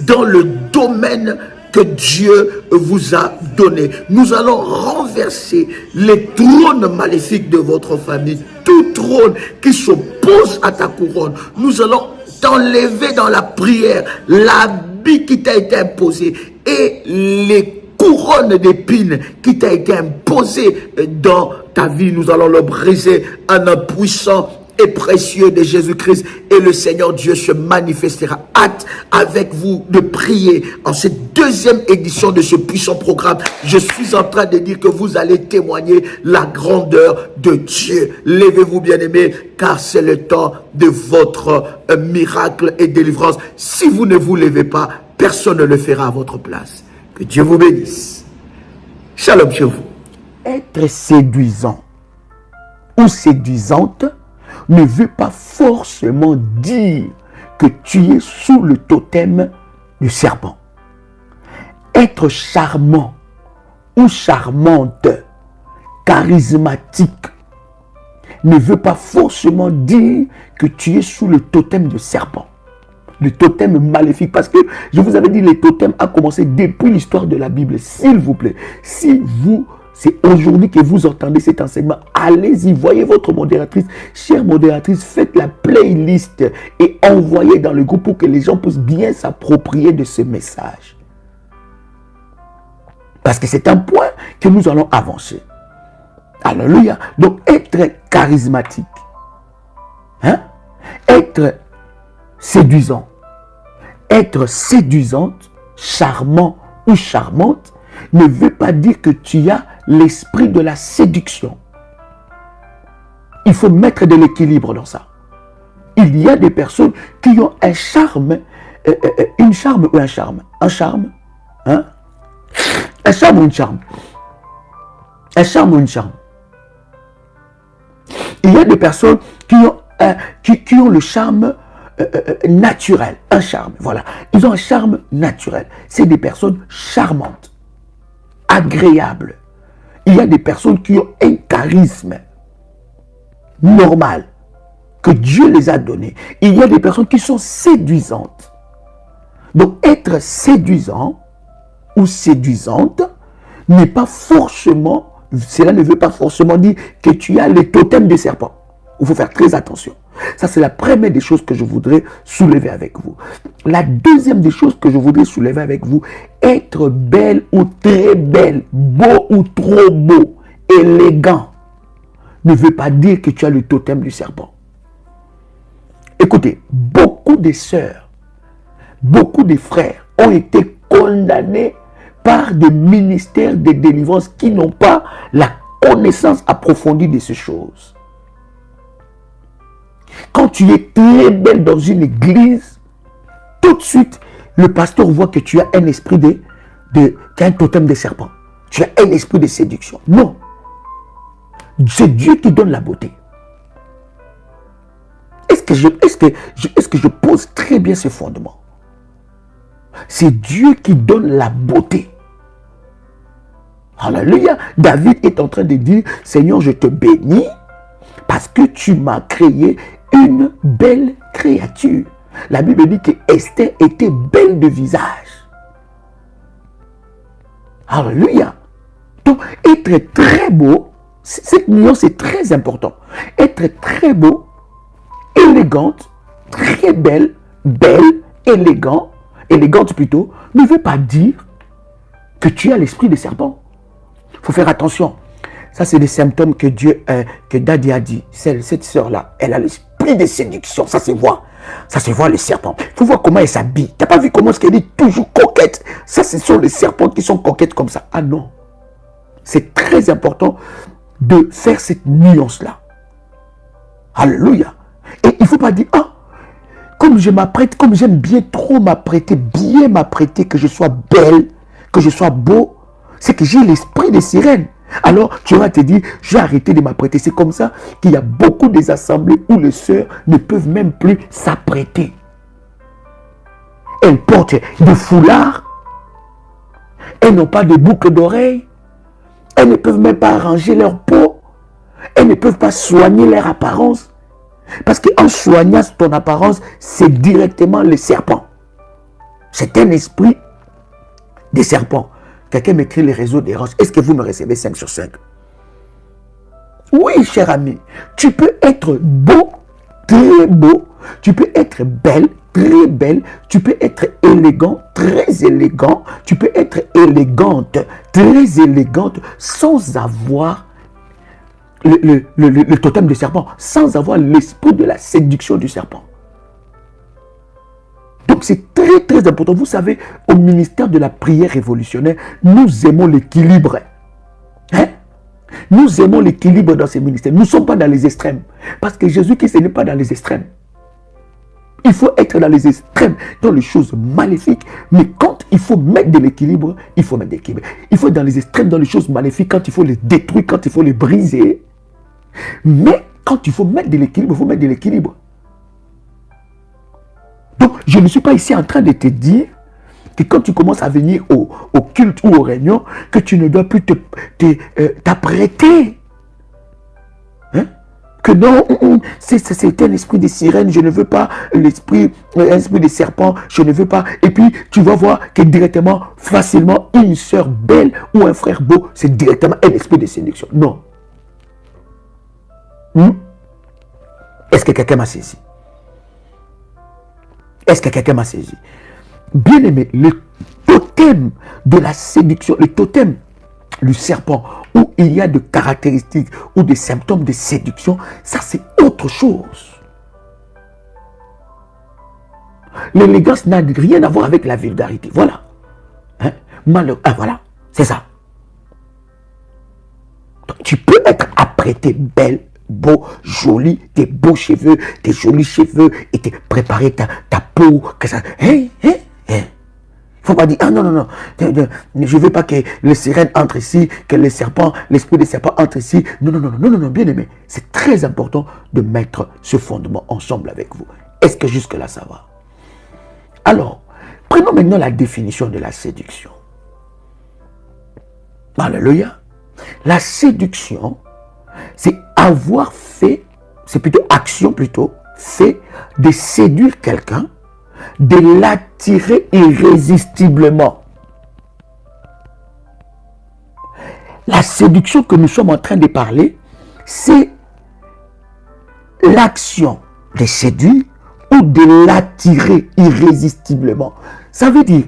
dans le domaine que Dieu vous a donné. Nous allons renverser les trônes maléfiques de votre famille, tout trône qui s'oppose à ta couronne. Nous allons t'enlever dans la prière l'habit qui t'a été imposé et les couronnes d'épines qui t'a été imposé dans ta vie. Nous allons le briser en un puissant et précieux de Jésus-Christ et le Seigneur Dieu se manifestera. Hâte avec vous de prier en cette deuxième édition de ce puissant programme. Je suis en train de dire que vous allez témoigner la grandeur de Dieu. Levez-vous, bien-aimés, car c'est le temps de votre miracle et délivrance. Si vous ne vous levez pas, personne ne le fera à votre place. Que Dieu vous bénisse. Shalom chez vous. Être séduisant ou séduisante ne veut pas forcément dire que tu es sous le totem du serpent. Être charmant ou charmante, charismatique, ne veut pas forcément dire que tu es sous le totem du serpent. Le totem maléfique, parce que je vous avais dit, le totem a commencé depuis l'histoire de la Bible. S'il vous plaît, si vous... C'est aujourd'hui que vous entendez cet enseignement. Allez-y, voyez votre modératrice. Chère modératrice, faites la playlist et envoyez dans le groupe pour que les gens puissent bien s'approprier de ce message. Parce que c'est un point que nous allons avancer. Alléluia. Donc, être charismatique, être séduisant, être séduisante, charmant ou charmante, ne veut pas dire que tu as l'esprit de la séduction. Il faut mettre de l'équilibre dans ça. Il y a des personnes qui ont un charme, une charme ou un charme. Un charme, hein? Un charme ou une charme. Un charme ou une charme. Il y a des personnes qui ont le charme naturel. Un charme, voilà. Ils ont un charme naturel. C'est des personnes charmantes, agréables. Il y a des personnes qui ont un charisme normal que Dieu les a donné. Il y a des personnes qui sont séduisantes. Donc être séduisant ou séduisante n'est pas forcément, cela ne veut pas forcément dire que tu as le totem des serpents. Il faut faire très attention. Ça, c'est la première des choses que je voudrais soulever avec vous. La deuxième des choses que je voudrais soulever avec vous, être belle ou très belle, beau ou trop beau, élégant, ne veut pas dire que tu as le totem du serpent. Écoutez, beaucoup de sœurs, beaucoup de frères ont été condamnés par des ministères de délivrance qui n'ont pas la connaissance approfondie de ces choses. Quand tu es très belle dans une église, tout de suite, le pasteur voit que tu as un esprit tu as un totem de serpent. Tu as un esprit de séduction. Non. C'est Dieu qui donne la beauté. Est-ce que je pose très bien ce fondement? C'est Dieu qui donne la beauté. Alléluia. David est en train de dire, Seigneur, je te bénis parce que tu m'as créé une belle créature. La Bible dit que Esther était belle de visage. Alléluia. Donc, être très beau, cette nuance est très important. Être très beau, élégante, très belle, élégante plutôt, ne veut pas dire que tu as l'esprit des serpents. Il faut faire attention. Ça, c'est des symptômes que que Daddy a dit. Cette sœur-là, elle a l'esprit de séduction. Ça se voit. Ça se voit, les serpents. Il faut voir comment elle s'habille. Tu n'as pas vu comment elle est toujours coquette. Ça, ce sont les serpents qui sont coquettes comme ça. Ah non. C'est très important de faire cette nuance-là. Alléluia. Et il ne faut pas dire, ah, comme je m'apprête, comme j'aime bien trop m'apprêter, bien m'apprêter, que je sois belle, que je sois beau, c'est que j'ai l'esprit des sirènes. Alors, tu vas te dire, j'ai arrêté de m'apprêter. C'est comme ça qu'il y a beaucoup des assemblées où les sœurs ne peuvent même plus s'apprêter. Elles portent des foulards. Elles n'ont pas de boucles d'oreilles. Elles ne peuvent même pas arranger leur peau. Elles ne peuvent pas soigner leur apparence. Parce qu'en soignant ton apparence, c'est directement le serpent. C'est un esprit des serpents. Quelqu'un m'écrit les réseaux des roches. Est-ce que vous me recevez 5 sur 5? Oui, cher ami. Tu peux être beau, très beau. Tu peux être belle, très belle. Tu peux être élégant, très élégant. Tu peux être élégante, très élégante, sans avoir le totem du serpent, sans avoir l'esprit de la séduction du serpent. Donc c'est très très important. Vous savez, au ministère de la prière révolutionnaire, nous aimons l'équilibre. Hein? Nous aimons l'équilibre dans ces ministères. Nous ne sommes pas dans les extrêmes. Parce que Jésus-Christ n'est pas dans les extrêmes. Il faut être dans les extrêmes, dans les choses maléfiques. Mais quand il faut mettre de l'équilibre, il faut mettre de l'équilibre. Il faut être dans les extrêmes, dans les choses maléfiques, quand il faut les détruire, quand il faut les briser. Mais quand il faut mettre de l'équilibre, il faut mettre de l'équilibre. Donc, je ne suis pas ici en train de te dire que quand tu commences à venir au culte ou aux réunions, que tu ne dois plus t'apprêter. Hein? Que non, c'est un esprit de sirène, je ne veux pas un esprit de serpent, je ne veux pas. Et puis, tu vas voir que directement, facilement, une sœur belle ou un frère beau, c'est directement un esprit de séduction. Non. Est-ce que quelqu'un m'a saisi? Est-ce que quelqu'un m'a saisi? Bien aimé, le totem de la séduction, le totem du serpent, où il y a des caractéristiques ou des symptômes de séduction, ça c'est autre chose. L'élégance n'a rien à voir avec la vulgarité. Voilà. Hein? Voilà, c'est ça. Donc, tu peux être apprêté belle, beau, joli, tes beaux cheveux, tes jolis cheveux, et te préparer ta peau, que ça. Il ne faut pas dire, ah non, je ne veux pas que les sirènes entrent ici, que les serpents, l'esprit des serpents entre ici. Non, bien aimé. C'est très important de mettre ce fondement ensemble avec vous. Est-ce que jusque-là, ça va? Alors, prenons maintenant la définition de la séduction. Alléluia. La séduction, c'est avoir fait, c'est plutôt action plutôt, fait de séduire quelqu'un, de l'attirer irrésistiblement. La séduction que nous sommes en train de parler, c'est l'action de séduire ou de l'attirer irrésistiblement. Ça veut dire,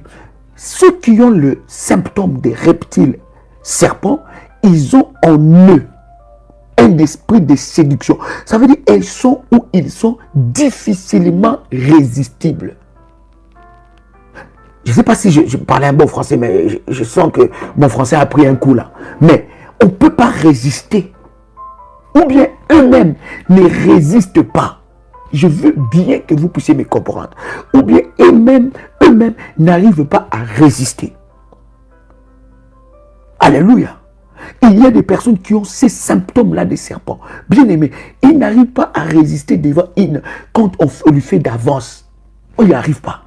ceux qui ont le symptôme des reptiles serpents, ils ont en eux un esprit de séduction. Ça veut dire, ils sont difficilement résistibles. Je ne sais pas si je parlais un bon français, mais je sens que mon français a pris un coup là. Mais on ne peut pas résister. Ou bien eux-mêmes ne résistent pas. Je veux bien que vous puissiez me comprendre. Ou bien eux-mêmes n'arrivent pas à résister. Alléluia. Il y a des personnes qui ont ces symptômes-là des serpents. Bien aimés, ils n'arrivent pas à résister devant quand on lui fait d'avance. On n'y arrive pas.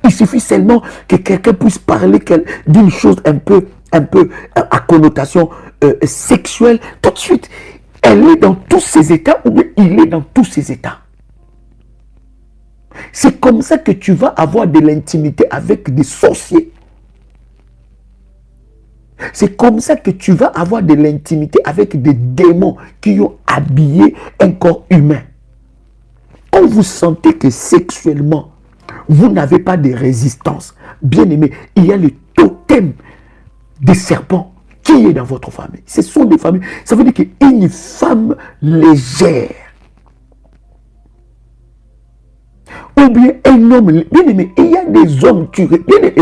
Il suffit seulement que quelqu'un puisse parler d'une chose un peu à connotation sexuelle. Tout de suite, elle est dans tous ses états ou bien il est dans tous ses états. C'est comme ça que tu vas avoir de l'intimité avec des sorciers. C'est comme ça que tu vas avoir de l'intimité avec des démons qui ont habillé un corps humain. Quand vous sentez que sexuellement, vous n'avez pas de résistance, bien aimé, il y a le totem des serpents qui est dans votre famille. Ce sont des familles. Ça veut dire qu'une femme légère, ou bien un homme, bien aimé, il y a des hommes qui... Bien aimé,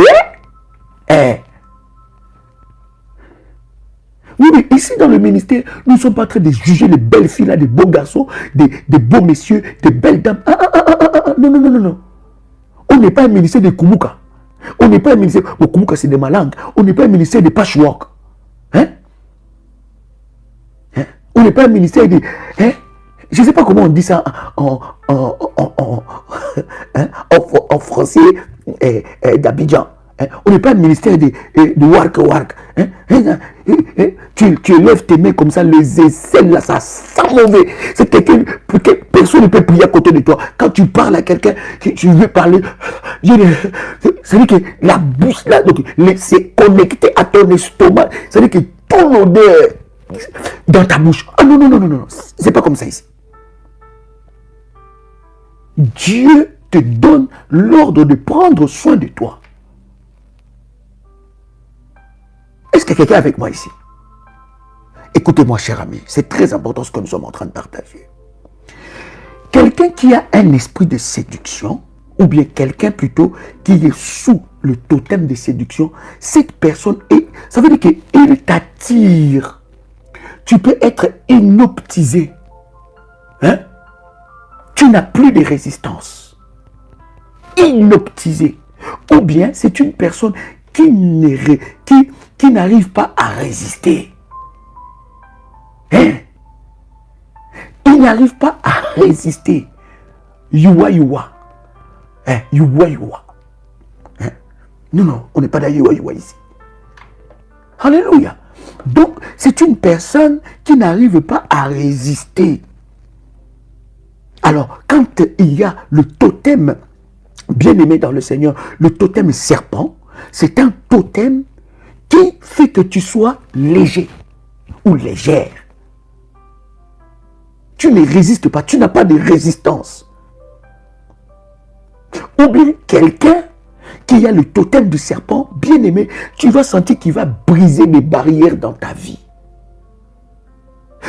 oui, mais ici dans le ministère, nous ne sommes pas en train de juger les belles filles là, des beaux garçons, des beaux messieurs, des belles dames. Non. On n'est pas un ministère de Kumuka. On n'est pas un ministère... Oh, Kumuka, c'est de ma langue. On n'est pas un ministère de patchwork. On n'est pas un ministère de... Je ne sais pas comment on dit ça en français d'Abidjan. On n'est pas un ministère de work. Tu lèves tes mains comme ça, les aisselles là, ça sent mauvais. C'est quelqu'un, personne ne peut prier à côté de toi. Quand tu parles à quelqu'un, tu veux parler, ça veut dire que la bouche là, c'est connecté à ton estomac. Ça veut dire que ton odeur dans ta bouche. Ah non. C'est pas comme ça ici. Dieu te donne l'ordre de prendre soin de toi. Est-ce que quelqu'un est avec moi ici? Écoutez-moi, cher ami, c'est très important ce que nous sommes en train de partager. Quelqu'un qui a un esprit de séduction, ou bien quelqu'un plutôt qui est sous le totem de séduction, cette personne ça veut dire qu'il t'attire. Tu peux être inoptisé. Tu n'as plus de résistance. Inoptisé. Ou bien c'est une personne qui n'arrive pas à résister. Il n'arrive pas à résister. Youa. Non, on n'est pas dans youa ici. Alléluia. Donc, c'est une personne qui n'arrive pas à résister. Alors, quand il y a le totem, bien aimé dans le Seigneur, le totem serpent, c'est un totem qui fait que tu sois léger ou légère. Tu ne résistes pas, tu n'as pas de résistance. Ou bien quelqu'un qui a le totem du serpent, bien aimé, tu vas sentir qu'il va briser des barrières dans ta vie.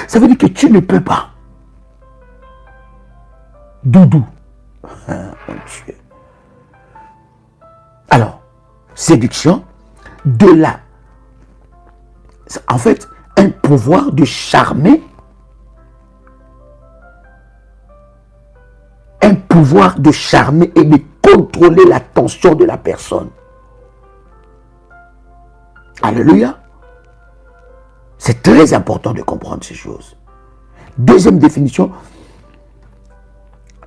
Ça veut dire que tu ne peux pas. Doudou. Mon Dieu. Alors, séduction, en fait, un pouvoir de charmer, et de contrôler l'attention de la personne. Alléluia. C'est très important de comprendre ces choses. Deuxième définition,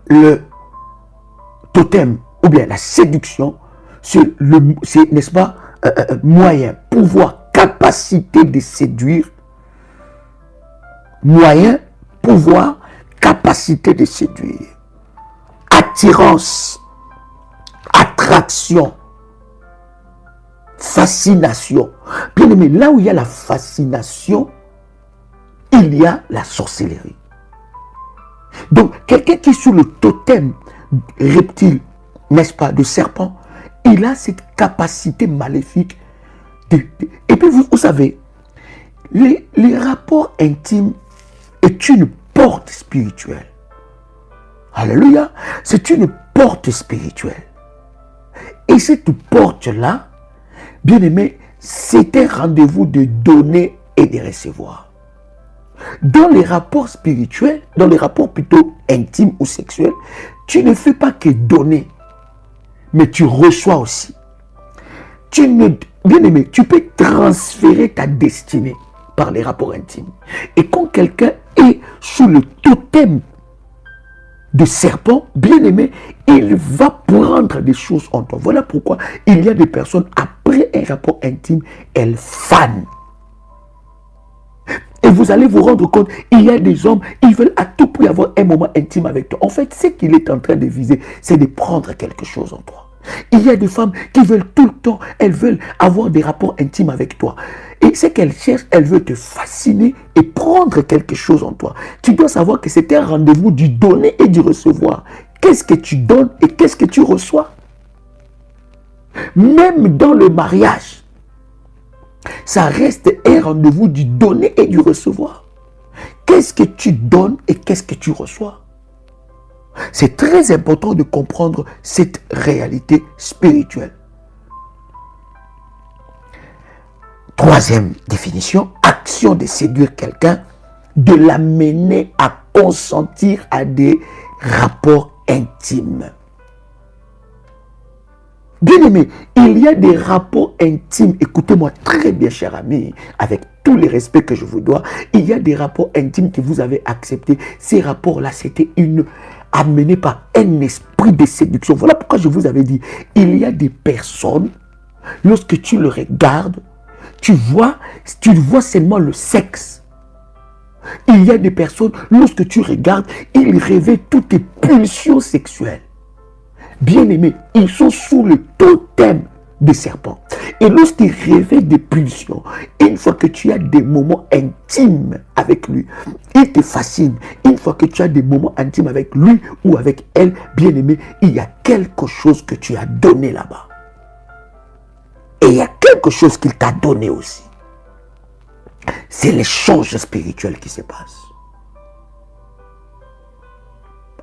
le totem ou bien la séduction, c'est, n'est-ce pas, moyen, pouvoir, capacité de séduire. Moyen, pouvoir, capacité de séduire. Attirance, attraction, fascination. Bien aimé, là où il y a la fascination, il y a la sorcellerie. Donc, quelqu'un qui est sous le totem reptile, n'est-ce pas, de serpent, il a cette capacité maléfique. Et puis, vous savez, les rapports intimes est une porte spirituelle. Alléluia. C'est une porte spirituelle. Et cette porte-là, bien aimé, c'est un rendez-vous de donner et de recevoir. Dans les rapports spirituels, dans les rapports plutôt intimes ou sexuels, tu ne fais pas que donner, mais tu reçois aussi. Bien aimé, tu peux transférer ta destinée par les rapports intimes. Et quand quelqu'un est sous le totem de serpent, bien aimé, il va prendre des choses en toi. Voilà pourquoi il y a des personnes, après un rapport intime, elles fanent. Et vous allez vous rendre compte, il y a des hommes, ils veulent à tout prix avoir un moment intime avec toi. En fait, ce qu'il est en train de viser, c'est de prendre quelque chose en toi. Il y a des femmes qui veulent tout le temps, elles veulent avoir des rapports intimes avec toi. Et ce qu'elles cherchent, elles veulent te fasciner et prendre quelque chose en toi. Tu dois savoir que c'est un rendez-vous du donner et du recevoir. Qu'est-ce que tu donnes et qu'est-ce que tu reçois? Même dans le mariage, ça reste un rendez-vous du donner et du recevoir. Qu'est-ce que tu donnes et qu'est-ce que tu reçois? C'est très important de comprendre cette réalité spirituelle. Troisième définition, action de séduire quelqu'un, de l'amener à consentir à des rapports intimes. Bien aimé, il y a des rapports intimes, écoutez-moi très bien, cher ami, avec tous les respects que je vous dois, il y a des rapports intimes que vous avez acceptés. Ces rapports-là, c'était amené par un esprit de séduction. Voilà pourquoi je vous avais dit, il y a des personnes, lorsque tu le regardes, tu vois seulement le sexe. Il y a des personnes, lorsque tu regardes, ils révèlent toutes tes pulsions sexuelles. Bien-aimés, ils sont sous le totem des serpents. Et lorsqu'ils révèlent des pulsions, une fois que tu as des moments intimes avec lui, il te fascine. Une fois que tu as des moments intimes avec lui ou avec elle, bien-aimé, il y a quelque chose que tu as donné là-bas. Et il y a quelque chose qu'il t'a donné aussi. C'est l'échange spirituel qui se passe.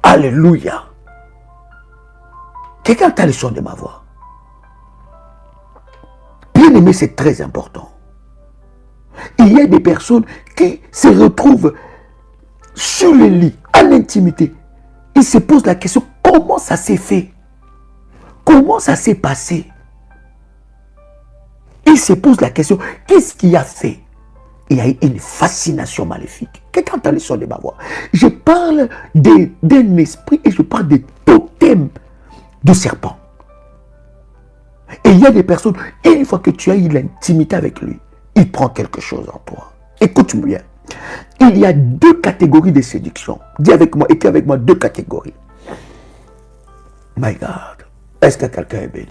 Alléluia. Quelqu'un t'a le son de ma voix. Bien aimé, c'est très important. Il y a des personnes qui se retrouvent sur le lit, à l'intimité. Ils se posent la question, comment ça s'est fait? Comment ça s'est passé? Ils se posent la question, qu'est-ce qui a fait? Il y a une fascination maléfique. Quelqu'un t'a le son de ma voix. Je parle d'un esprit et je parle des totems de serpent. Et il y a des personnes, une fois que tu as eu l'intimité avec lui, il prend quelque chose en toi. Écoute bien. Il y a deux catégories de séduction. Dis avec moi, écris avec moi deux catégories. My God. Est-ce que quelqu'un est béni?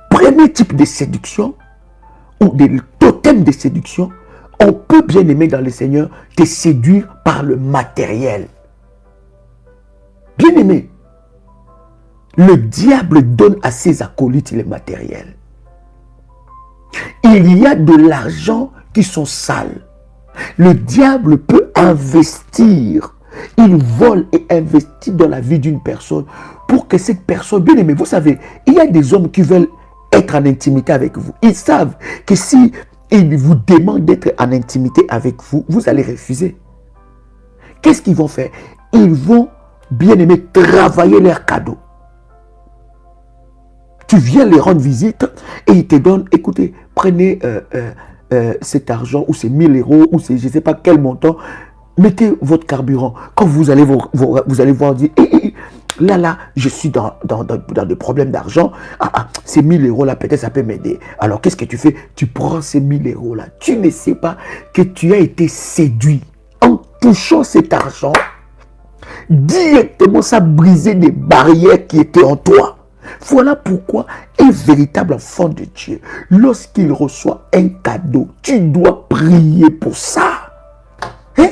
Premier type de séduction, ou des totems de séduction, on peut bien aimer dans le Seigneur te séduire par le matériel. Bien aimé, le diable donne à ses acolytes le matériel. Il y a de l'argent qui sont sales. Le diable peut investir. Il vole et investit dans la vie d'une personne pour que cette personne, bien aimée, vous savez, il y a des hommes qui veulent être en intimité avec vous. Ils savent que si ils vous demandent d'être en intimité avec vous, vous allez refuser. Qu'est-ce qu'ils vont faire? Ils vont, bien aimé, travailler leurs cadeaux. Tu viens les rendre visite et ils te donnent, écoutez, prenez cet argent ou ces 1000 euros ou ces je ne sais pas quel montant, mettez votre carburant. Quand vous allez voir dire, là, je suis dans des problèmes d'argent, ces 1000 euros là, peut-être ça peut m'aider. Alors qu'est-ce que tu fais? Tu prends ces 1000 euros là. Tu ne sais pas que tu as été séduit en touchant cet argent. Directement, ça brisait des barrières qui étaient en toi. Voilà pourquoi un véritable enfant de Dieu, lorsqu'il reçoit un cadeau, tu dois prier pour ça. Hein?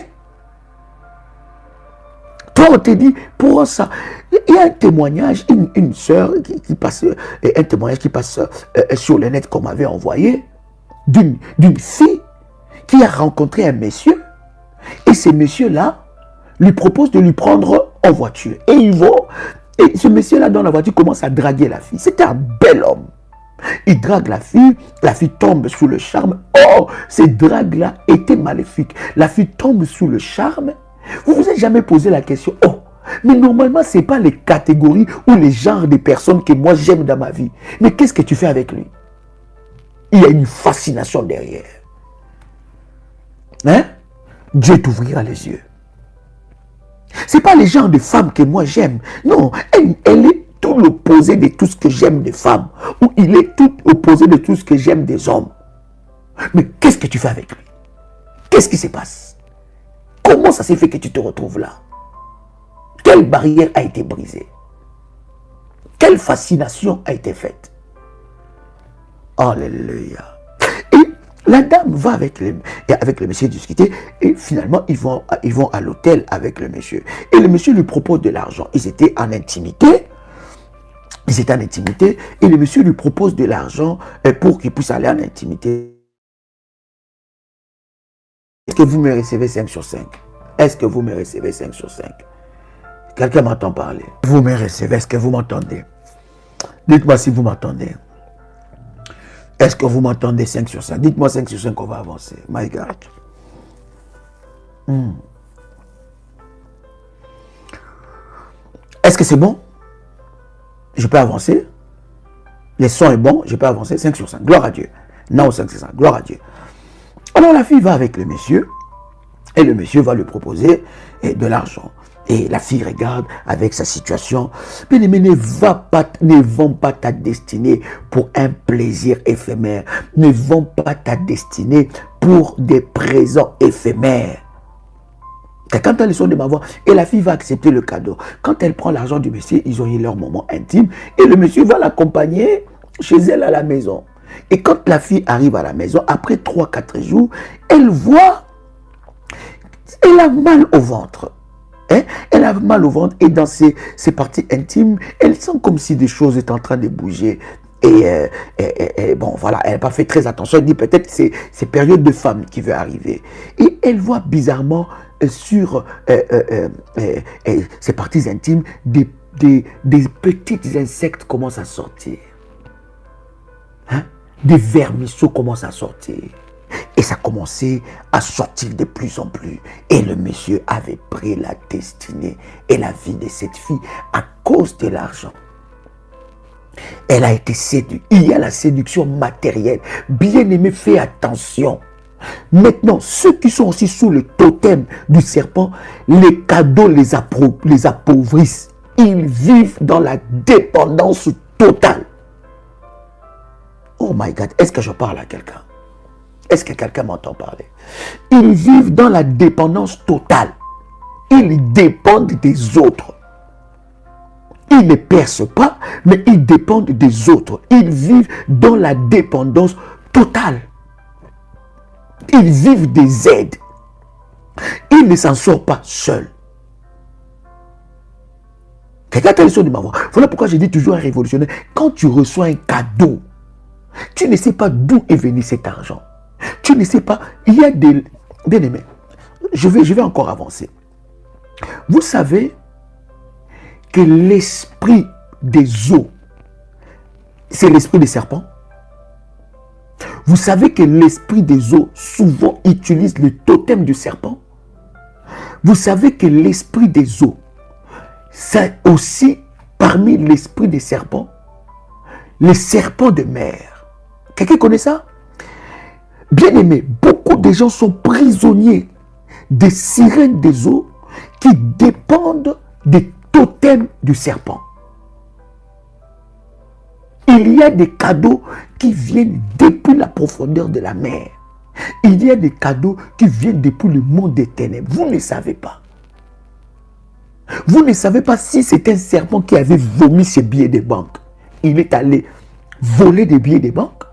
Toi, on te dit, pour ça, il y a un témoignage, une sœur qui passe, un témoignage qui passe sur le net qu'on m'avait envoyé, d'une fille qui a rencontré un monsieur, et ce monsieur-là lui propose de lui prendre en voiture. Et ils vont, et ce monsieur-là dans la voiture commence à draguer la fille. C'était un bel homme. Il drague la fille tombe sous le charme. Oh, ces dragues-là étaient maléfiques. La fille tombe sous le charme. Vous vous êtes jamais posé la question, oh, mais normalement, ce n'est pas les catégories ou les genres de personnes que moi j'aime dans ma vie. Mais qu'est-ce que tu fais avec lui? Il y a une fascination derrière. Hein? Dieu t'ouvrira les yeux. Ce n'est pas les genres de femmes que moi j'aime. Non, elle est tout l'opposé de tout ce que j'aime des femmes. Ou il est tout opposé de tout ce que j'aime des hommes. Mais qu'est-ce que tu fais avec lui? Qu'est-ce qui se passe? Comment ça s'est fait que tu te retrouves là? Quelle barrière a été brisée? Quelle fascination a été faite? Alléluia. Et la dame va avec le monsieur discuter et finalement ils vont à l'hôtel avec le monsieur. Et le monsieur lui propose de l'argent. Ils étaient en intimité. Et le monsieur lui propose de l'argent pour qu'il puisse aller en intimité. Est-ce que vous me recevez 5 sur 5? Est-ce que vous me recevez 5 sur 5? Quelqu'un m'entend parler? Vous me recevez? Est-ce que vous m'entendez? Dites-moi si vous m'entendez. Est-ce que vous m'entendez 5 sur 5? Dites-moi 5 sur 5, on va avancer. My God. Est-ce que c'est bon? Je peux avancer? Le son est bon, je peux avancer. 5 sur 5. Gloire à Dieu. Non, 5 sur 5. Gloire à Dieu. Alors la fille va avec le monsieur. Et le monsieur va lui proposer de l'argent. Et la fille regarde avec sa situation. Bien-aimé, ne vends pas ta destinée pour un plaisir éphémère. Ne vends pas ta destinée pour des présents éphémères. Quelqu'un entend le son de ma voix. Et la fille va accepter le cadeau. Quand elle prend l'argent du monsieur, ils ont eu leur moment intime. Et le monsieur va l'accompagner chez elle à la maison. Et quand la fille arrive à la maison, après 3-4 jours, elle voit, elle a mal au ventre. Hein? Elle a mal au ventre et dans ses parties intimes, elle sent comme si des choses étaient en train de bouger. Et bon, voilà, elle n'a pas fait très attention. Elle dit peut-être que c'est période de femme qui veut arriver. Et elle voit bizarrement sur ses parties intimes, des petits insectes commencent à sortir. Hein? Des vermisseaux commencent à sortir. Et ça commençait à sortir de plus en plus. Et le monsieur avait pris la destinée et la vie de cette fille à cause de l'argent. Elle a été séduite. Il y a la séduction matérielle. Bien-aimé, fais attention. Maintenant, ceux qui sont aussi sous le totem du serpent, les cadeaux les appauvrissent. Ils vivent dans la dépendance totale. Oh my God, est-ce que je parle à quelqu'un? Est-ce que quelqu'un m'entend parler? Ils vivent dans la dépendance totale. Ils dépendent des autres. Ils ne percent pas, mais ils dépendent des autres. Ils vivent dans la dépendance totale. Ils vivent des aides. Ils ne s'en sortent pas seuls. Quelqu'un a le son de ma voix. Voilà pourquoi je dis toujours à un révolutionnaire, quand tu reçois un cadeau, tu ne sais pas d'où est venu cet argent. Tu ne sais pas, il y a des... Bien-aimés, je vais encore avancer. Vous savez que l'esprit des eaux, c'est l'esprit des serpents. Vous savez que l'esprit des eaux souvent utilise le totem du serpent. Vous savez que l'esprit des eaux, c'est aussi parmi l'esprit des serpents, les serpents de mer. Quelqu'un connaît ça? Bien aimé, beaucoup de gens sont prisonniers des sirènes des eaux qui dépendent des totems du serpent. Il y a des cadeaux qui viennent depuis la profondeur de la mer. Il y a des cadeaux qui viennent depuis le monde des ténèbres. Vous ne savez pas. Vous ne savez pas si c'est un serpent qui avait vomi ses billets de banque. il est allé voler des billets des banques.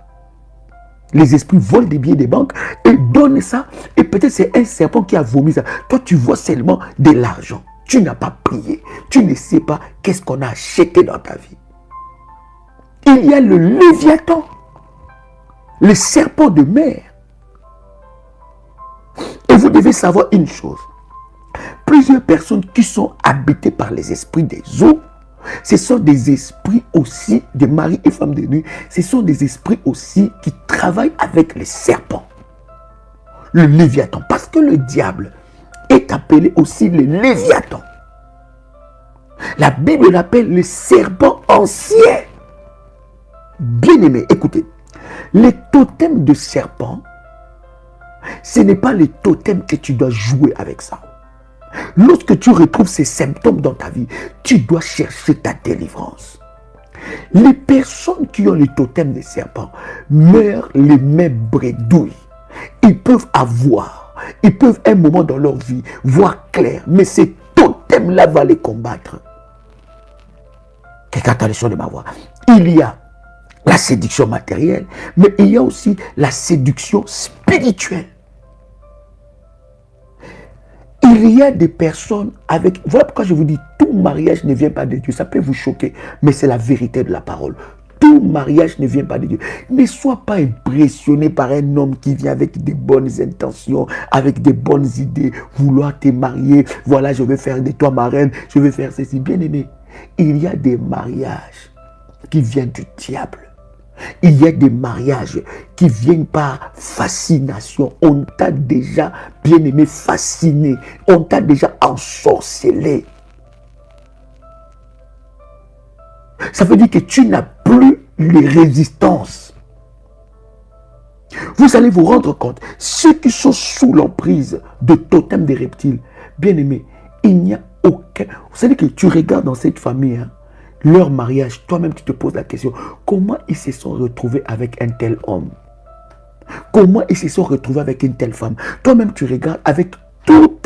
Les esprits volent des billets des banques et donnent ça. Et peut-être c'est un serpent qui a vomi ça. Toi, tu vois seulement de l'argent. Tu n'as pas prié. Tu ne sais pas qu'est-ce qu'on a acheté dans ta vie. Il y a le Léviathan, le serpent de mer. Et vous devez savoir une chose. Plusieurs personnes qui sont habitées par les esprits des eaux, ce sont des esprits aussi, des maris et femmes de nuit, ce sont des esprits aussi qui travaillent avec les serpents. Le Léviathan, parce que le diable est appelé aussi le Léviathan. La Bible l'appelle le serpent ancien. Bien-aimé, écoutez, les totems de serpent, ce n'est pas les totems que tu dois jouer avec ça. Lorsque tu retrouves ces symptômes dans ta vie, tu dois chercher ta délivrance. Les personnes qui ont les totems des serpents meurent les mêmes bredouilles. Ils peuvent un moment dans leur vie voir clair, mais ces totems-là vont les combattre. Quelqu'un entend le son de ma voix. Il y a la séduction matérielle, mais il y a aussi la séduction spirituelle. Il y a des personnes avec... Voilà pourquoi je vous dis, tout mariage ne vient pas de Dieu. Ça peut vous choquer, mais c'est la vérité de la parole. Tout mariage ne vient pas de Dieu. Ne sois pas impressionné par un homme qui vient avec des bonnes intentions, avec des bonnes idées, vouloir te marier. Voilà, je vais faire de toi ma reine, je vais faire ceci. Bien aimé, il y a des mariages qui viennent du diable. Il y a des mariages qui viennent par fascination. On t'a déjà, bien aimé, fasciné. On t'a déjà ensorcelé. Ça veut dire que tu n'as plus les résistances. Vous allez vous rendre compte, ceux qui sont sous l'emprise de totem des reptiles, bien aimé, il n'y a aucun... Vous savez que tu regardes dans cette famille, hein, leur mariage, toi-même tu te poses la question, comment ils se sont retrouvés avec un tel homme? Comment ils se sont retrouvés avec une telle femme? Toi-même tu regardes avec tout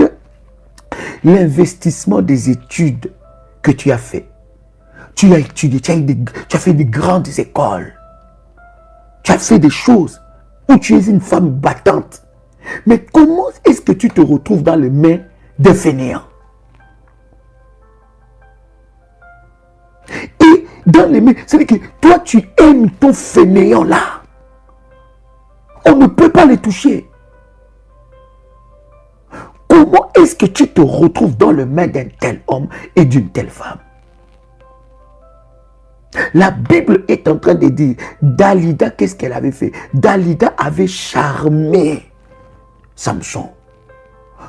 l'investissement des études que tu as fait. Tu as étudié, tu as fait des grandes écoles. Tu as fait des choses où tu es une femme battante. Mais comment est-ce que tu te retrouves dans les mains des fainéants? Et dans les mains, c'est-à-dire que toi tu aimes ton fainéant là. On ne peut pas les toucher. Comment est-ce que tu te retrouves dans les mains d'un tel homme et d'une telle femme? La Bible est en train de dire, Dalida, qu'est-ce qu'elle avait fait? Dalida avait charmé Samson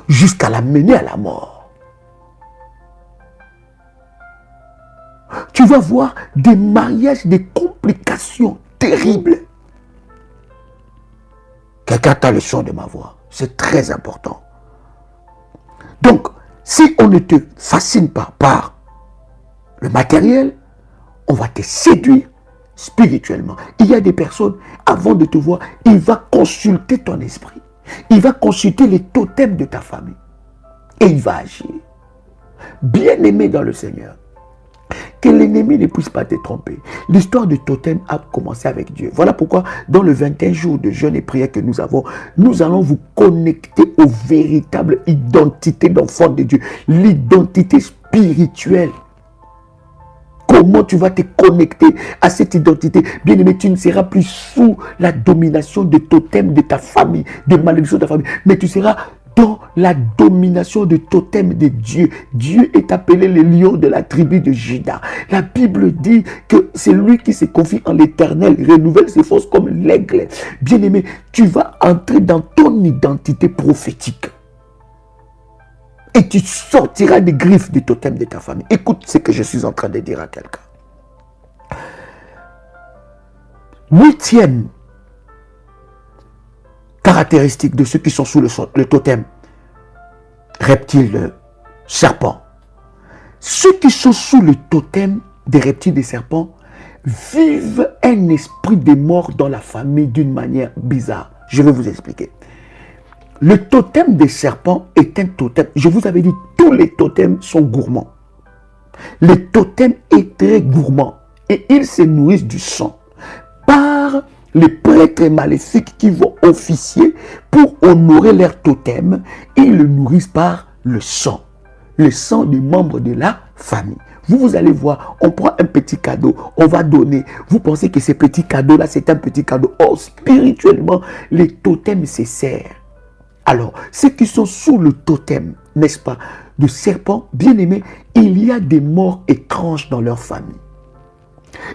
jusqu'à l'amener à la mort. Tu vas voir des mariages, des complications terribles. Quelqu'un a le son de ma voix. C'est très important. Donc, si on ne te fascine pas par le matériel, on va te séduire spirituellement. Il y a des personnes, avant de te voir, il va consulter ton esprit. Il va consulter les totems de ta famille. Et il va agir. Bien-aimé dans le Seigneur, que l'ennemi ne puisse pas te tromper. L'histoire du totem a commencé avec Dieu. Voilà pourquoi, dans le 21 jours de jeûne et prière que nous avons, nous allons vous connecter aux véritables identités d'enfants de Dieu. L'identité spirituelle. Comment tu vas te connecter à cette identité? Bien aimé, tu ne seras plus sous la domination des totems de ta famille, des malédictions de ta famille, mais tu seras dans la domination de totems de Dieu. Dieu est appelé le lion de la tribu de Juda. La Bible dit que c'est lui qui se confie en l'Éternel, renouvelle ses forces comme l'aigle. Bien aimé, tu vas entrer dans ton identité prophétique. Et tu sortiras des griffes du totem de ta famille. Écoute ce que je suis en train de dire à quelqu'un. 8e caractéristique de ceux qui sont sous le totem reptile, serpent. Ceux qui sont sous le totem des reptiles, des serpents, vivent un esprit de mort dans la famille d'une manière bizarre. Je vais vous expliquer. Le totem des serpents est un totem. Je vous avais dit, tous les totems sont gourmands. Le totem est très gourmand. et ils se nourrissent du sang. Par les prêtres maléfiques qui vont officier pour honorer leur totem, ils le nourrissent par le sang des membres de la famille. Vous allez voir, on prend un petit cadeau, on va donner. Vous pensez que ces petits cadeaux-là, c'est un petit cadeau. Or, spirituellement, les totems se serrent. Alors, ceux qui sont sous le totem, n'est-ce pas, de serpent, bien aimé, il y a des morts étranges dans leur famille.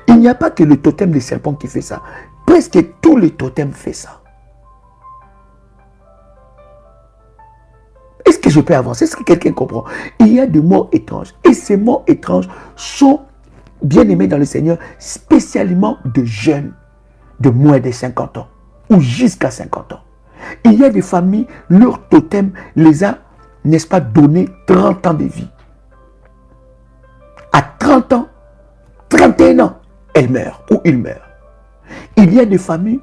Il n'y a pas que le totem des serpents qui fait ça. Presque tous les totems font ça. Est-ce que je peux avancer? Est-ce que quelqu'un comprend? Il y a des morts étranges. Et ces morts étranges sont bien aimés dans le Seigneur, spécialement de jeunes de moins de 50 ans ou jusqu'à 50 ans. Il y a des familles, leur totem les a, n'est-ce pas, donné 30 ans de vie. À 30 ans, 31 ans, elle meurt ou il meurt. Il y a des familles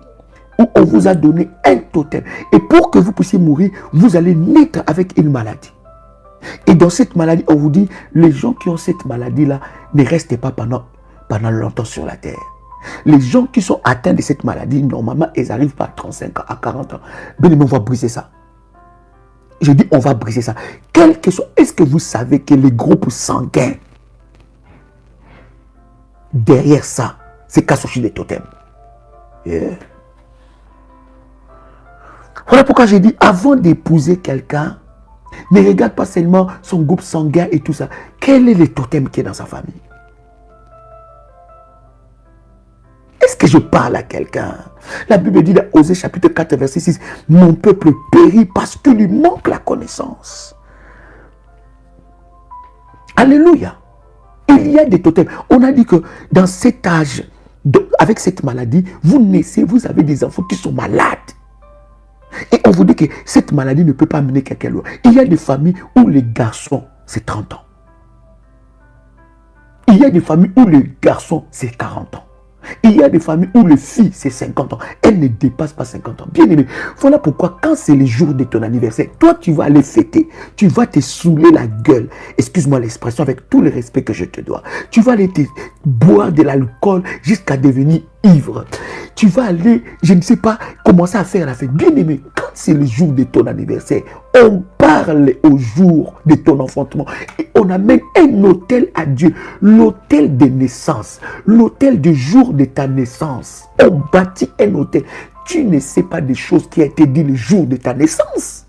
où on vous a donné un totem. Et pour que vous puissiez mourir, vous allez naître avec une maladie. Et dans cette maladie, on vous dit, les gens qui ont cette maladie-là ne restent pas pendant longtemps sur la terre. Les gens qui sont atteints de cette maladie, normalement, ils n'arrivent pas à 35 ans, à 40 ans. Bien, on va briser ça. Je dis, on va briser ça. Quel que soit, est-ce que vous savez que les groupes sanguins, derrière ça, c'est Kassoshi des totems. Yeah. Voilà pourquoi j'ai dit, avant d'épouser quelqu'un, ne regarde pas seulement son groupe sanguin et tout ça. Quel est le totem qui est dans sa famille? Est-ce que je parle à quelqu'un? La Bible dit dans Osée chapitre 4 verset 6, mon peuple périt parce qu'il lui manque la connaissance. Alléluia. Il y a des totems. On a dit que dans cet âge, avec cette maladie, vous naissez, vous avez des enfants qui sont malades. Et on vous dit que cette maladie ne peut pas mener quelqu'un loin. Il y a des familles où les garçons, c'est 30 ans. Il y a des familles où les garçons, c'est 40 ans. Il y a des familles où les filles, c'est 50 ans. Elles ne dépassent pas 50 ans. Bien aimé, voilà pourquoi quand c'est le jour de ton anniversaire, toi tu vas aller fêter. Tu vas te saouler la gueule. Excuse-moi l'expression avec tout le respect que je te dois. Tu vas aller te boire de l'alcool jusqu'à devenir ivre. Tu vas aller, je ne sais pas, commencer à faire la fête. Bien aimé, quand c'est le jour de ton anniversaire, on parle au jour de ton enfantement et on amène un autel à Dieu, l'autel de naissance, l'autel du jour de ta naissance. On bâtit un autel. Tu ne sais pas des choses qui ont été dites le jour de ta naissance.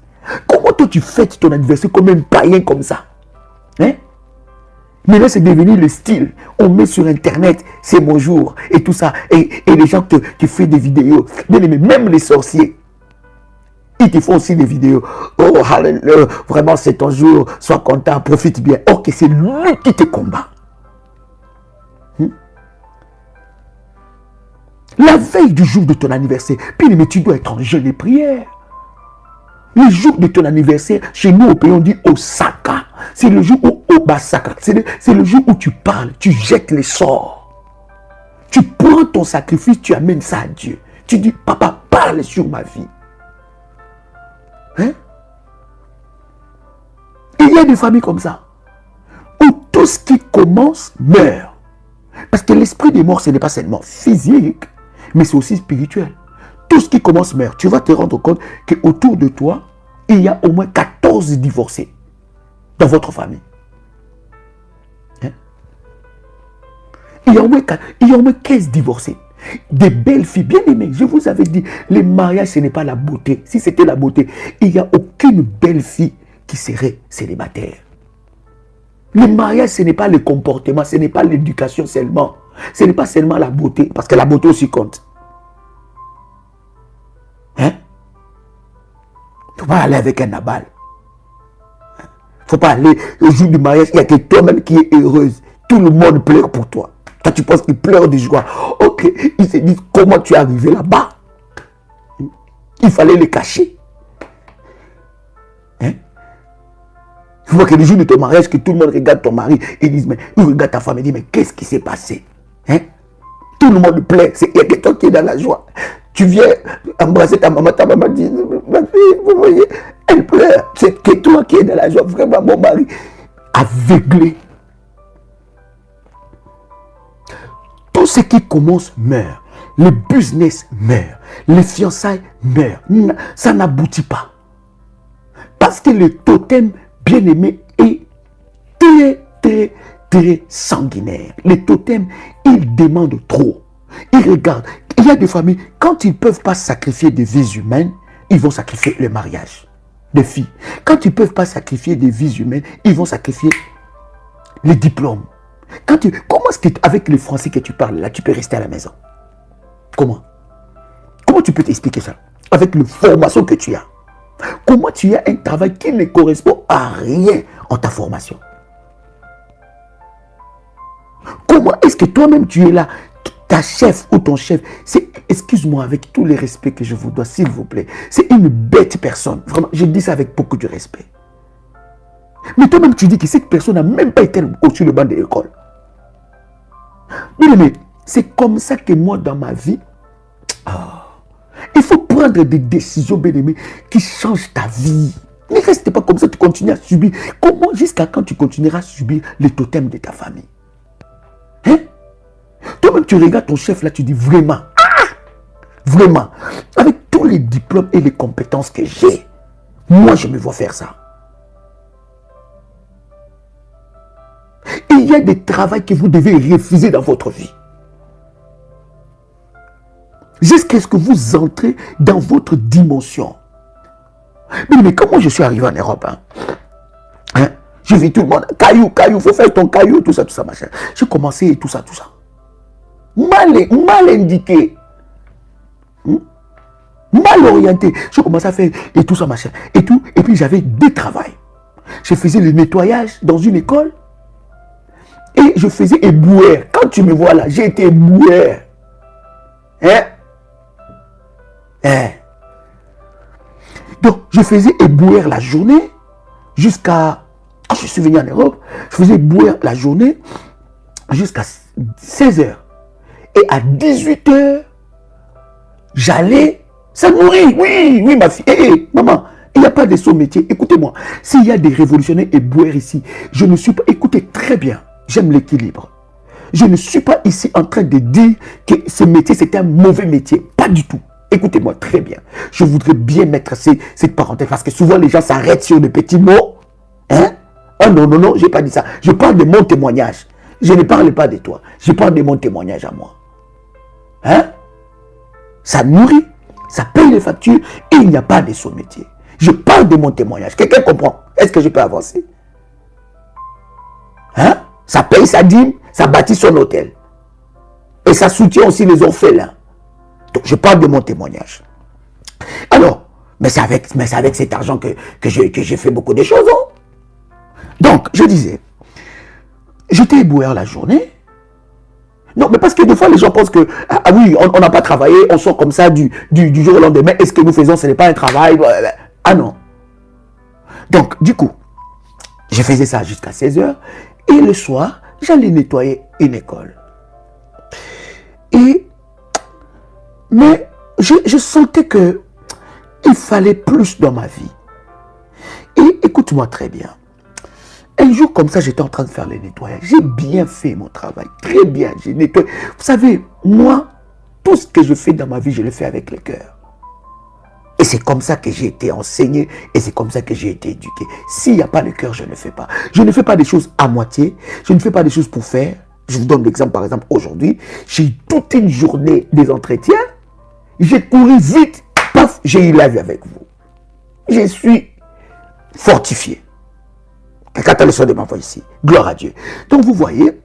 Comment toi tu fêtes ton anniversaire comme un païen comme ça? Hein? Mais là, c'est devenu le style. On met sur Internet, c'est mon jour, et tout ça. Et les gens qui font des vidéos. Bien aimé, même les sorciers, ils te font aussi des vidéos. Oh, hallelujah, vraiment, c'est ton jour, sois content, profite bien. Or que c'est lui qui te combat. La veille du jour de ton anniversaire, bien aimé, tu dois être en jeûne et prière. Le jour de ton anniversaire, chez nous au pays, on dit Osaka. C'est le jour où Obasaka. C'est le jour où tu parles, tu jettes les sorts. Tu prends ton sacrifice, tu amènes ça à Dieu. Tu dis, papa, parle sur ma vie. Hein? Il y a des familles comme ça, où tout ce qui commence meurt. Parce que l'esprit des morts, ce n'est pas seulement physique, mais c'est aussi spirituel. Tout ce qui commence meurt. Tu vas te rendre compte qu'autour de toi, il y a au moins 14 divorcés dans votre famille. Hein? Il y a au moins 15 divorcés. Des belles filles, bien aimées. Je vous avais dit, les mariages, ce n'est pas la beauté. Si c'était la beauté, il n'y a aucune belle fille qui serait célibataire. Le mariage, ce n'est pas le comportement, ce n'est pas l'éducation seulement. Ce n'est pas seulement la beauté, parce que la beauté aussi compte. Hein? Il ne faut pas aller avec un Nabal. Il ne faut pas aller au jour du mariage, il n'y a que toi-même qui es heureuse. Tout le monde pleure pour toi. Toi, tu penses qu'il pleure de joie. Ok, ils se disent comment tu es arrivé là-bas. Il fallait le cacher. Hein? Il faut que le jour de ton mariage, que tout le monde regarde ton mari et dise, mais il regarde ta femme et dit, mais qu'est-ce qui s'est passé? Hein? Tout le monde pleure. Il y a quelqu'un qui est dans la joie. Tu viens embrasser ta maman dit, ma fille, vous voyez, elle pleure. C'est que toi qui es dans la joie, vraiment mon mari, aveuglé. ce qui commence meurt. Le business meurt. Les fiançailles meurent. Ça n'aboutit pas. Parce que le totem bien-aimé est très sanguinaire. Les totems, ils demandent trop. Ils regardent. Il y a des familles, quand ils ne peuvent pas sacrifier des vies humaines, ils vont sacrifier le mariage de filles. Quand ils ne peuvent pas sacrifier des vies humaines, ils vont sacrifier les diplômes. Comment est-ce qu'avec les Français que tu parles, là, tu peux rester à la maison? Comment tu peux t'expliquer ça? Avec la formation que tu as. Comment tu as un travail qui ne correspond à rien en ta formation? Comment est-ce que toi-même tu es là? Ta chef ou ton chef, c'est, excuse-moi avec tous les respects que je vous dois, s'il vous plaît, c'est une bête personne. Vraiment, je dis ça avec beaucoup de respect. Mais toi-même tu dis que cette personne n'a même pas été au-dessus du banc de l'école. Mais c'est comme ça que moi dans ma vie, il faut prendre des décisions, bien-aimé, qui changent ta vie. Ne reste pas comme ça, tu continues à subir. Comment, jusqu'à quand tu continueras à subir les totems de ta famille? Hein? Toi-même, tu regardes ton chef là, tu dis vraiment, vraiment, avec tous les diplômes et les compétences que j'ai, moi, je me vois faire ça. Il y a des travaux que vous devez refuser dans votre vie. Jusqu'à ce que vous entrez dans votre dimension. Mais comment je suis arrivé en Europe? Je vis tout le monde, caillou, il faut faire ton caillou, tout ça, machin. J'ai commencé et tout ça. Mal indiqué. Mal orienté. J'ai commencé à faire et tout ça, machin. Et puis j'avais deux travails. Je faisais le nettoyage dans une école. Et je faisais éboueur. Quand tu me vois là, j'ai été éboueur. Donc, je faisais éboueur la journée jusqu'à... Quand je suis venu en Europe, je faisais éboueur la journée jusqu'à 16h. Et à 18h, j'allais... Ça nourrit, oui, ma fille. Maman, il n'y a pas de son métier. Écoutez-moi, s'il y a des révolutionnaires éboueurs ici, je ne suis pas... Écoutez très bien, j'aime l'équilibre. Je ne suis pas ici en train de dire que ce métier, c'est un mauvais métier. Pas du tout. Écoutez-moi très bien. Je voudrais bien mettre cette parenthèse parce que souvent les gens s'arrêtent sur des petits mots. Non, je n'ai pas dit ça. Je parle de mon témoignage. Je ne parle pas de toi. Je parle de mon témoignage à moi. Ça nourrit, ça paye les factures et il n'y a pas de sous-métier. Je parle de mon témoignage. Quelqu'un comprend? Est-ce que je peux avancer? Ça paye sa dîme, ça bâtit son hôtel. Et ça soutient aussi les orphelins. Donc, je parle de mon témoignage. Alors, mais c'est avec cet argent que j'ai fait beaucoup de choses. Donc, je disais, j'étais éboueur la journée. Non, mais parce que des fois, les gens pensent que, oui, on n'a pas travaillé, on sort comme ça du jour au lendemain. Est-ce que nous faisons, ce n'est pas un travail? Ah non. Donc, du coup, je faisais ça jusqu'à 16h. Et le soir, j'allais nettoyer une école. Mais je sentais que il fallait plus dans ma vie. Et écoute-moi très bien. Un jour comme ça, j'étais en train de faire les nettoyages. J'ai bien fait mon travail. Très bien, j'ai nettoyé. Vous savez, moi, tout ce que je fais dans ma vie, je le fais avec le cœur. Et c'est comme ça que j'ai été enseigné et c'est comme ça que j'ai été éduqué. S'il n'y a pas le cœur, je ne fais pas. Je ne fais pas des choses à moitié. Je ne fais pas des choses pour faire. Je vous donne l'exemple, par exemple, aujourd'hui, j'ai eu toute une journée des entretiens. J'ai couru vite, paf, j'ai eu la vie avec vous. Je suis fortifié. Quelqu'un a le soin de m'envoyer ici. Gloire à Dieu. Donc vous voyez,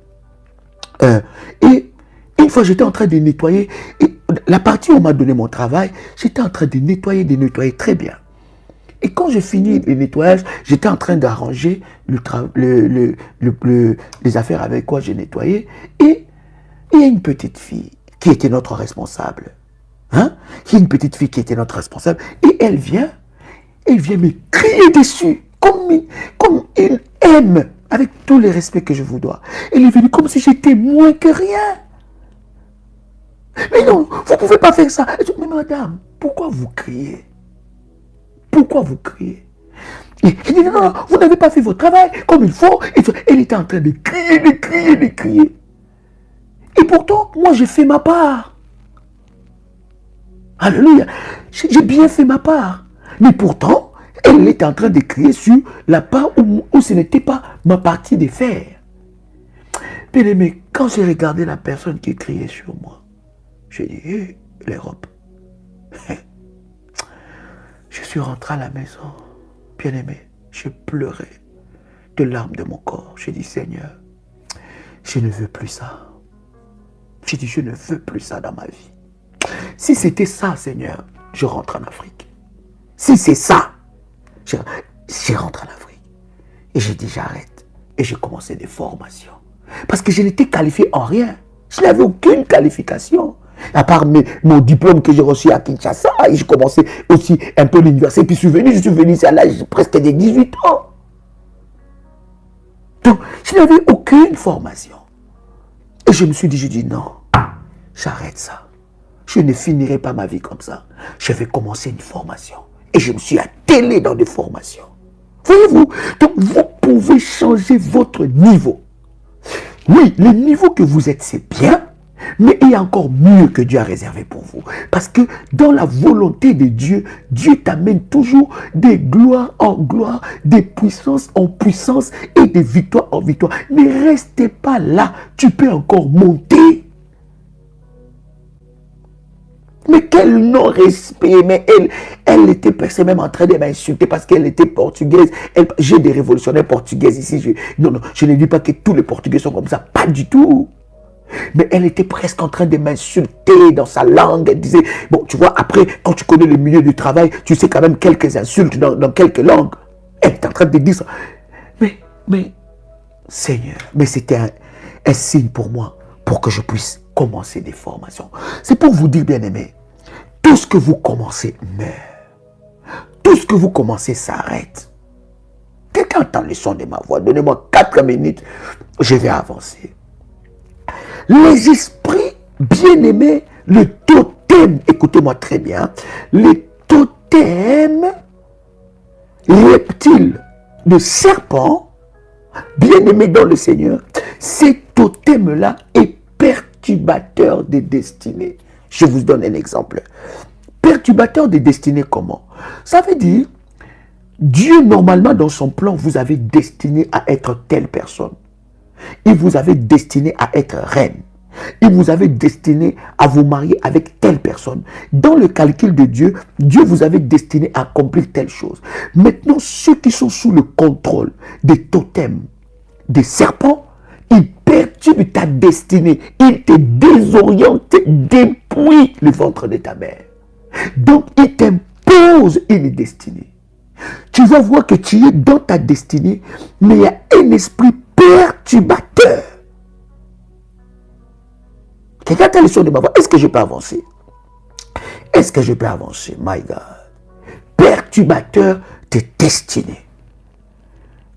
et une fois j'étais en train de nettoyer, et la partie où on m'a donné mon travail, j'étais en train de nettoyer très bien. Et quand j'ai fini le nettoyage, j'étais en train d'arranger les affaires avec quoi j'ai nettoyé. Et il y a une petite fille qui était notre responsable. Il y a une petite fille qui était notre responsable. Et elle vient me crier dessus. Comme il aime, avec tous les respects que je vous dois. Elle est venue comme si j'étais moins que rien. Mais non, vous ne pouvez pas faire ça. Mais madame, pourquoi vous criez? Pourquoi vous criez? Et il dit non, vous n'avez pas fait votre travail comme il faut. Et elle était en train de crier. Et pourtant, moi, j'ai fait ma part. Alléluia. J'ai bien fait ma part. Mais pourtant, elle était en train de crier sur la part où ce n'était pas ma partie de faire. Bien-aimé, quand j'ai regardé la personne qui criait sur moi, j'ai dit, hé, l'Europe. Je suis rentré à la maison. Bien-aimé, je pleurais de larmes de mon corps. J'ai dit, Seigneur, je ne veux plus ça. J'ai dit, je ne veux plus ça dans ma vie. Si c'était ça, Seigneur, je rentre en Afrique. Si c'est ça, je rentre en Afrique. Et j'ai dit, j'arrête. Et j'ai commencé des formations. Parce que je n'étais qualifié en rien. Je n'avais aucune qualification. À part mon diplôme que j'ai reçu à Kinshasa, et j'ai commencé aussi un peu l'université. Puis je suis venu ici à l'âge presque de 18 ans. Donc, je n'avais aucune formation. Et je me suis dit, non, j'arrête ça. Je ne finirai pas ma vie comme ça. Je vais commencer une formation. Et je me suis attelé dans des formations. Voyez-vous, donc vous pouvez changer votre niveau. Oui, le niveau que vous êtes, c'est bien, mais il y a encore mieux que Dieu a réservé pour vous. Parce que dans la volonté de Dieu, Dieu t'amène toujours des gloires en gloire, des puissances en puissance et des victoires en victoire. Ne restez pas là, tu peux encore monter. Mais quel non-respect, mais elle était presque même en train de m'insulter parce qu'elle était portugaise. J'ai des révolutionnaires portugaises ici. Non, je ne dis pas que tous les Portugais sont comme ça, pas du tout. Mais elle était presque en train de m'insulter dans sa langue. Elle disait, bon, tu vois, après, quand tu connais le milieu du travail, tu sais quand même quelques insultes dans quelques langues. Elle est en train de dire ça. Mais, Seigneur, mais c'était un signe pour moi, pour que je puisse commencer des formations. C'est pour vous dire, bien-aimés, tout ce que vous commencez meurt. Tout ce que vous commencez s'arrête. Quelqu'un entend le son de ma voix. Donnez-moi 4 minutes, je vais avancer. Les esprits bien-aimés, le totem, écoutez-moi très bien, les totems reptiles de serpents, bien-aimés dans le Seigneur, ces totems-là est perturbateur des destinées. Je vous donne un exemple. Perturbateur des destinées comment? Ça veut dire, Dieu normalement dans son plan vous avait destiné à être telle personne. Il vous avait destiné à être reine. Il vous avait destiné à vous marier avec telle personne. Dans le calcul de Dieu, Dieu vous avait destiné à accomplir telle chose. Maintenant, ceux qui sont sous le contrôle des totems, des serpents, ils perturbent ta destinée. Ils te désorientent depuis le ventre de ta mère. Donc, ils t'imposent une destinée. Tu vas voir que tu es dans ta destinée, mais il y a un esprit perturbateur. Quelqu'un a le son de ma voix. Est-ce que je peux avancer? Est-ce que je peux avancer? My God. Perturbateur de destinée.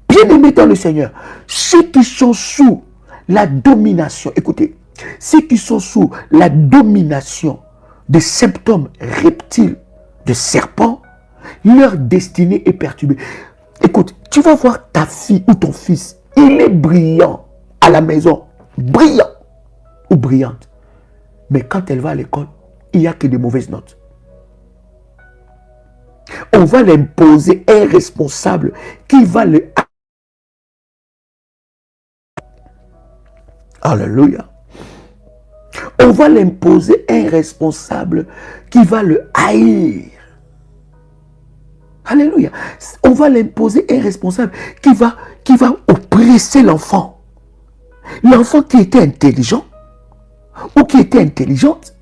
Bien-aimés dans le Seigneur, ceux qui sont sous la domination, écoutez, ceux qui sont sous la domination des symptômes reptiles de serpents, leur destinée est perturbée. Écoute, tu vas voir ta fille ou ton fils, il est brillant à la maison, brillant ou brillante. Mais quand elle va à l'école, il n'y a que des mauvaises notes. On va l'imposer un responsable qui va le... Alléluia. On va l'imposer un responsable qui va le haïr. Alléluia. On va l'imposer un responsable qui va oppresser l'enfant. L'enfant qui était intelligent ou qui était intelligente.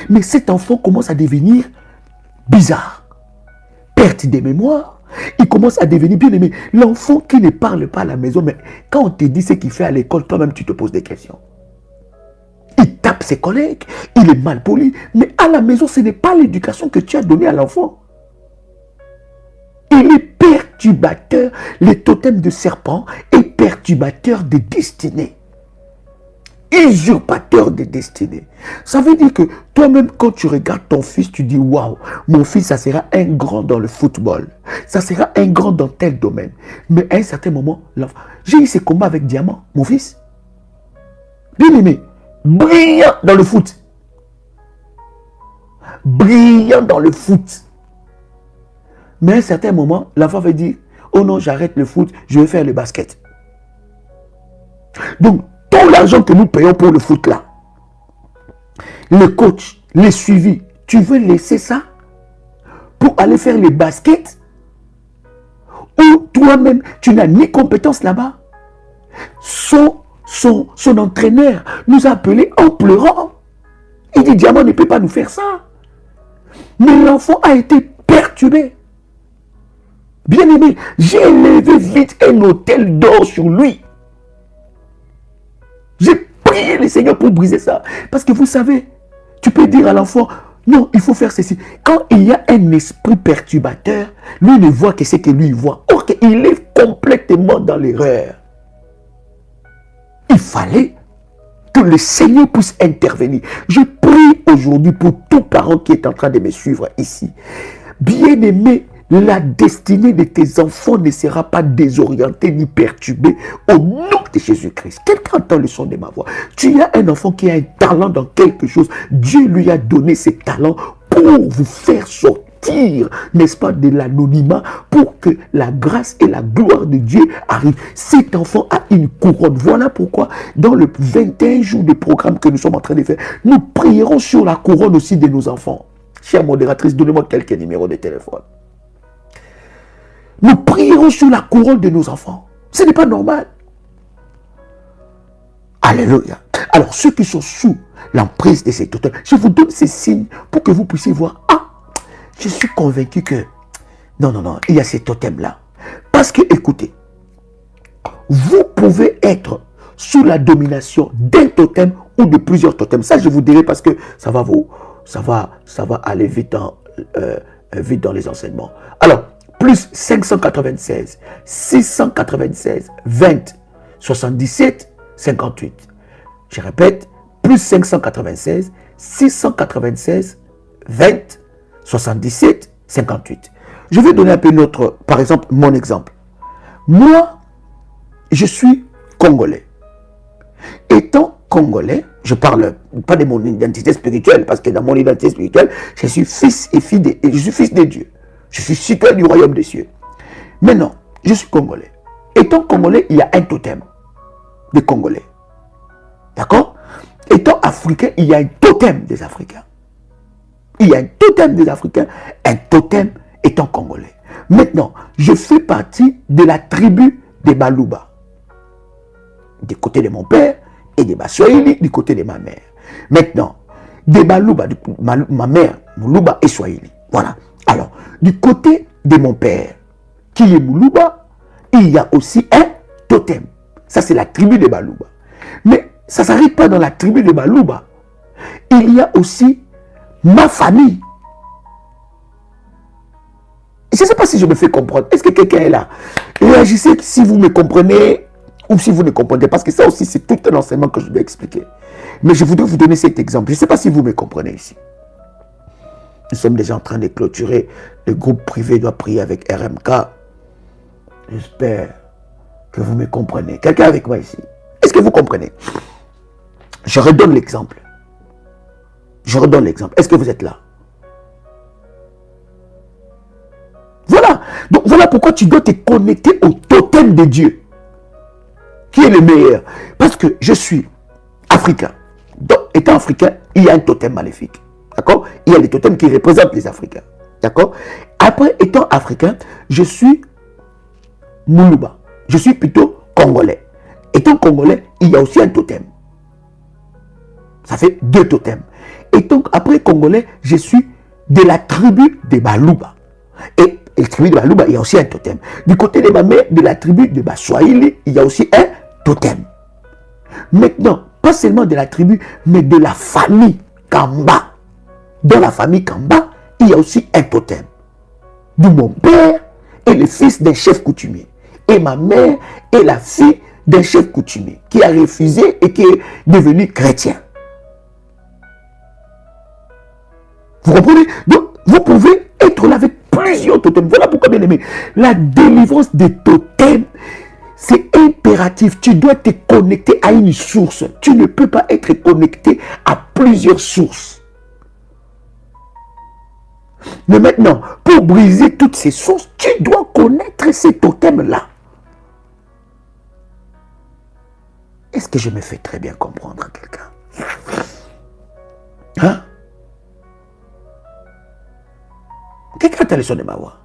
Mais cet enfant commence à devenir bizarre. Perte de mémoire. Il commence à devenir bien aimé. L'enfant qui ne parle pas à la maison, mais quand on te dit ce qu'il fait à l'école, toi-même tu te poses des questions. Il tape ses collègues, il est mal poli. Mais à la maison, ce n'est pas l'éducation que tu as donnée à l'enfant. Il est perturbateur. Le totem de serpent est perturbateur de destinée. Usurpateur de destinée. Ça veut dire que toi-même, quand tu regardes ton fils, tu dis, waouh, mon fils, ça sera un grand dans le football. Ça sera un grand dans tel domaine. Mais à un certain moment, j'ai eu ces combats avec Diamant, mon fils. Bien aimé, brillant dans le foot. Brillant dans le foot. Mais à un certain moment, l'enfant va dire, oh non, j'arrête le foot, je vais faire le basket. Donc, tout l'argent que nous payons pour le foot là, le coach, les suivis, tu veux laisser ça pour aller faire le basket? Ou toi-même, tu n'as ni compétence là-bas? Son entraîneur nous a appelés en pleurant. Il dit, Diamant ne peut pas nous faire ça. Mais l'enfant a été perturbé. Bien aimé, j'ai élevé vite un hôtel d'or sur lui. J'ai prié le Seigneur pour briser ça. Parce que vous savez, tu peux dire à l'enfant, non, il faut faire ceci. Quand il y a un esprit perturbateur, lui ne voit que ce que lui voit. Or qu'il est complètement dans l'erreur. Il fallait que le Seigneur puisse intervenir. Je prie aujourd'hui pour tout parent qui est en train de me suivre ici. Bien-aimé, la destinée de tes enfants ne sera pas désorientée ni perturbée au nom de Jésus-Christ. Quelqu'un entend le son de ma voix. Tu as un enfant qui a un talent dans quelque chose. Dieu lui a donné ce talent pour vous faire sortir, n'est-ce pas, de l'anonymat, pour que la grâce et la gloire de Dieu arrivent. Cet enfant a une couronne. Voilà pourquoi, dans le 21 jours de programme que nous sommes en train de faire, nous prierons sur la couronne aussi de nos enfants. Chère modératrice, donnez-moi quelques numéros de téléphone. Nous prierons sur la couronne de nos enfants. Ce n'est pas normal. Alléluia. Alors, ceux qui sont sous l'emprise de ces totems, je vous donne ces signes pour que vous puissiez voir. Ah, je suis convaincu que... Non, il y a ces totems-là. Parce que, écoutez, vous pouvez être sous la domination d'un totem ou de plusieurs totems. Ça, je vous dirai parce que ça va aller vite dans les enseignements. Alors, plus 596, 696, 20, 77, 58. Je répète, plus 596, 696, 20, 77, 58. Je vais donner un peu par exemple, mon exemple. Moi, je suis Congolais. Étant Congolais, je parle pas de mon identité spirituelle, parce que dans mon identité spirituelle, je suis fils et fille je suis fils de Dieu. Je suis citoyen du royaume des cieux. Maintenant, je suis Congolais. Étant Congolais, il y a un totem des Congolais. D'accord? Étant Africain, il y a un totem des Africains. Il y a un totem des Africains, un totem étant Congolais. Maintenant, je fais partie de la tribu des Baluba. Du côté de mon père et des Baswahili du côté de ma mère. Maintenant, des Baluba, ma mère, Muluba et Swahili. Voilà. Alors, du côté de mon père, qui est Muluba, il y a aussi un totem. Ça, c'est la tribu de Baluba. Mais ça ne s'arrête pas dans la tribu de Baluba. Il y a aussi ma famille. Je ne sais pas si je me fais comprendre. Est-ce que quelqu'un est là? Réagissez si vous me comprenez ou si vous ne comprenez. Parce que ça aussi, c'est tout un enseignement que je dois expliquer. Mais je voudrais vous donner cet exemple. Je ne sais pas si vous me comprenez ici. Nous sommes déjà en train de clôturer. Le groupe privé doit prier avec RMK. J'espère que vous me comprenez. Quelqu'un avec moi ici? Est-ce que vous comprenez? Je redonne l'exemple. Est-ce que vous êtes là? Voilà. Donc voilà pourquoi tu dois te connecter au totem de Dieu. Qui est le meilleur? Parce que je suis africain. Donc, étant africain, il y a un totem maléfique. D'accord? Il y a les totems qui représentent les Africains. D'accord? Après, étant africain, je suis Muluba. Je suis plutôt Congolais. Étant Congolais, il y a aussi un totem. Ça fait deux totems. Et donc, après Congolais, je suis de la tribu des Baluba. Et la tribu de Baluba, il y a aussi un totem. Du côté de ma mère, de la tribu de Baswahili, il y a aussi un totem. Maintenant, pas seulement de la tribu, mais de la famille Kamba. Dans la famille Kamba, il y a aussi un totem. D'où mon père est le fils d'un chef coutumier. Et ma mère est la fille d'un chef coutumier qui a refusé et qui est devenu chrétien. Vous comprenez? Donc, vous pouvez être là avec plusieurs totems. Voilà pourquoi, bien aimé, la délivrance des totems, C'est impératif. Tu dois te connecter à une source. Tu ne peux pas être connecté à plusieurs sources. Mais maintenant, pour briser toutes ces sources, tu dois connaître ces totems-là. Est-ce que je me fais très bien comprendre à quelqu'un? Hein? Quelqu'un a le son de ma voix?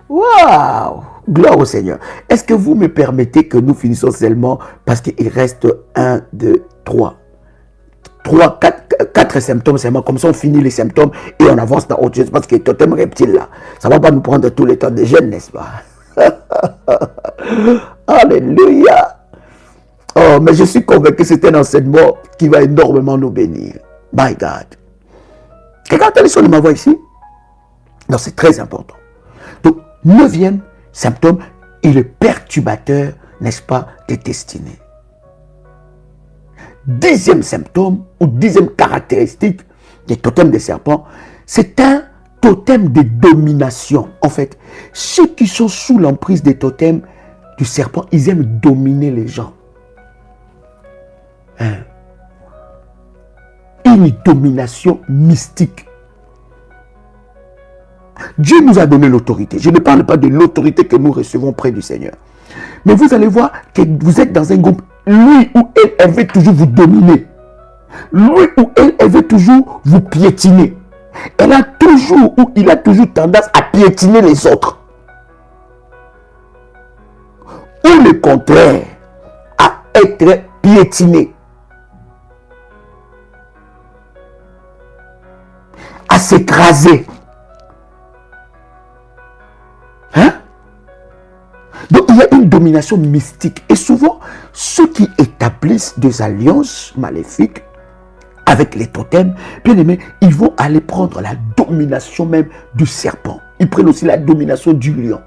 Waouh! Gloire au Seigneur. Est-ce que vous me permettez que nous finissons seulement parce qu'il reste 1, 2, 3, 4 symptômes seulement. Comme ça, on finit les symptômes et on avance dans autre chose. Parce que le totem reptile là, ça ne va pas nous prendre tout le temps de jeûne, n'est-ce pas? Alléluia! Oh, mais je suis convaincu que c'est un enseignement qui va énormément nous bénir. My God. Quelqu'un a le son de ma voix ici? Non, c'est très important. Donc, 9e symptôme est le perturbateur, n'est-ce pas, des destinées. 10e symptôme ou 10e caractéristique des totems des serpents, c'est un totem de domination. En fait, ceux qui sont sous l'emprise des totems du serpent, ils aiment dominer les gens. Hein? Une domination mystique. Dieu nous a donné l'autorité. Je ne parle pas de l'autorité que nous recevons près du Seigneur. Mais vous allez voir que vous êtes dans un groupe. Lui ou elle veut toujours vous dominer. Lui ou elle veut toujours vous piétiner. Elle a toujours ou il a toujours tendance à piétiner les autres. Ou le contraire, à être piétiné. À s'écraser. Hein? Donc il y a une domination mystique. Et souvent, ceux qui établissent des alliances maléfiques avec les totems, bien aimés, ils vont aller prendre la domination même du serpent. Ils prennent aussi la domination du lion.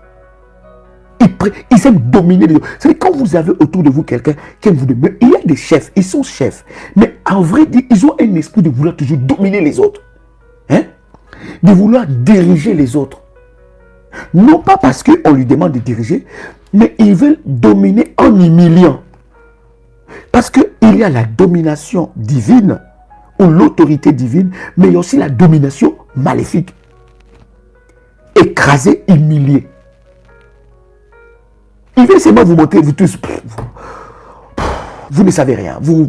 Ils aiment dominer les autres. C'est quand vous avez autour de vous quelqu'un qui aime vous dominer. Il y a des chefs, ils sont chefs. Mais en vrai, ils ont un esprit de vouloir toujours dominer les autres. Hein? De vouloir diriger les autres. Non pas parce qu'on lui demande de diriger, mais ils veulent dominer en humiliant. Parce qu'il y a la domination divine, ou l'autorité divine, mais il y a aussi la domination maléfique. Écraser, humilier. Il veut seulement vous montrer, vous tous, vous ne savez rien. Vous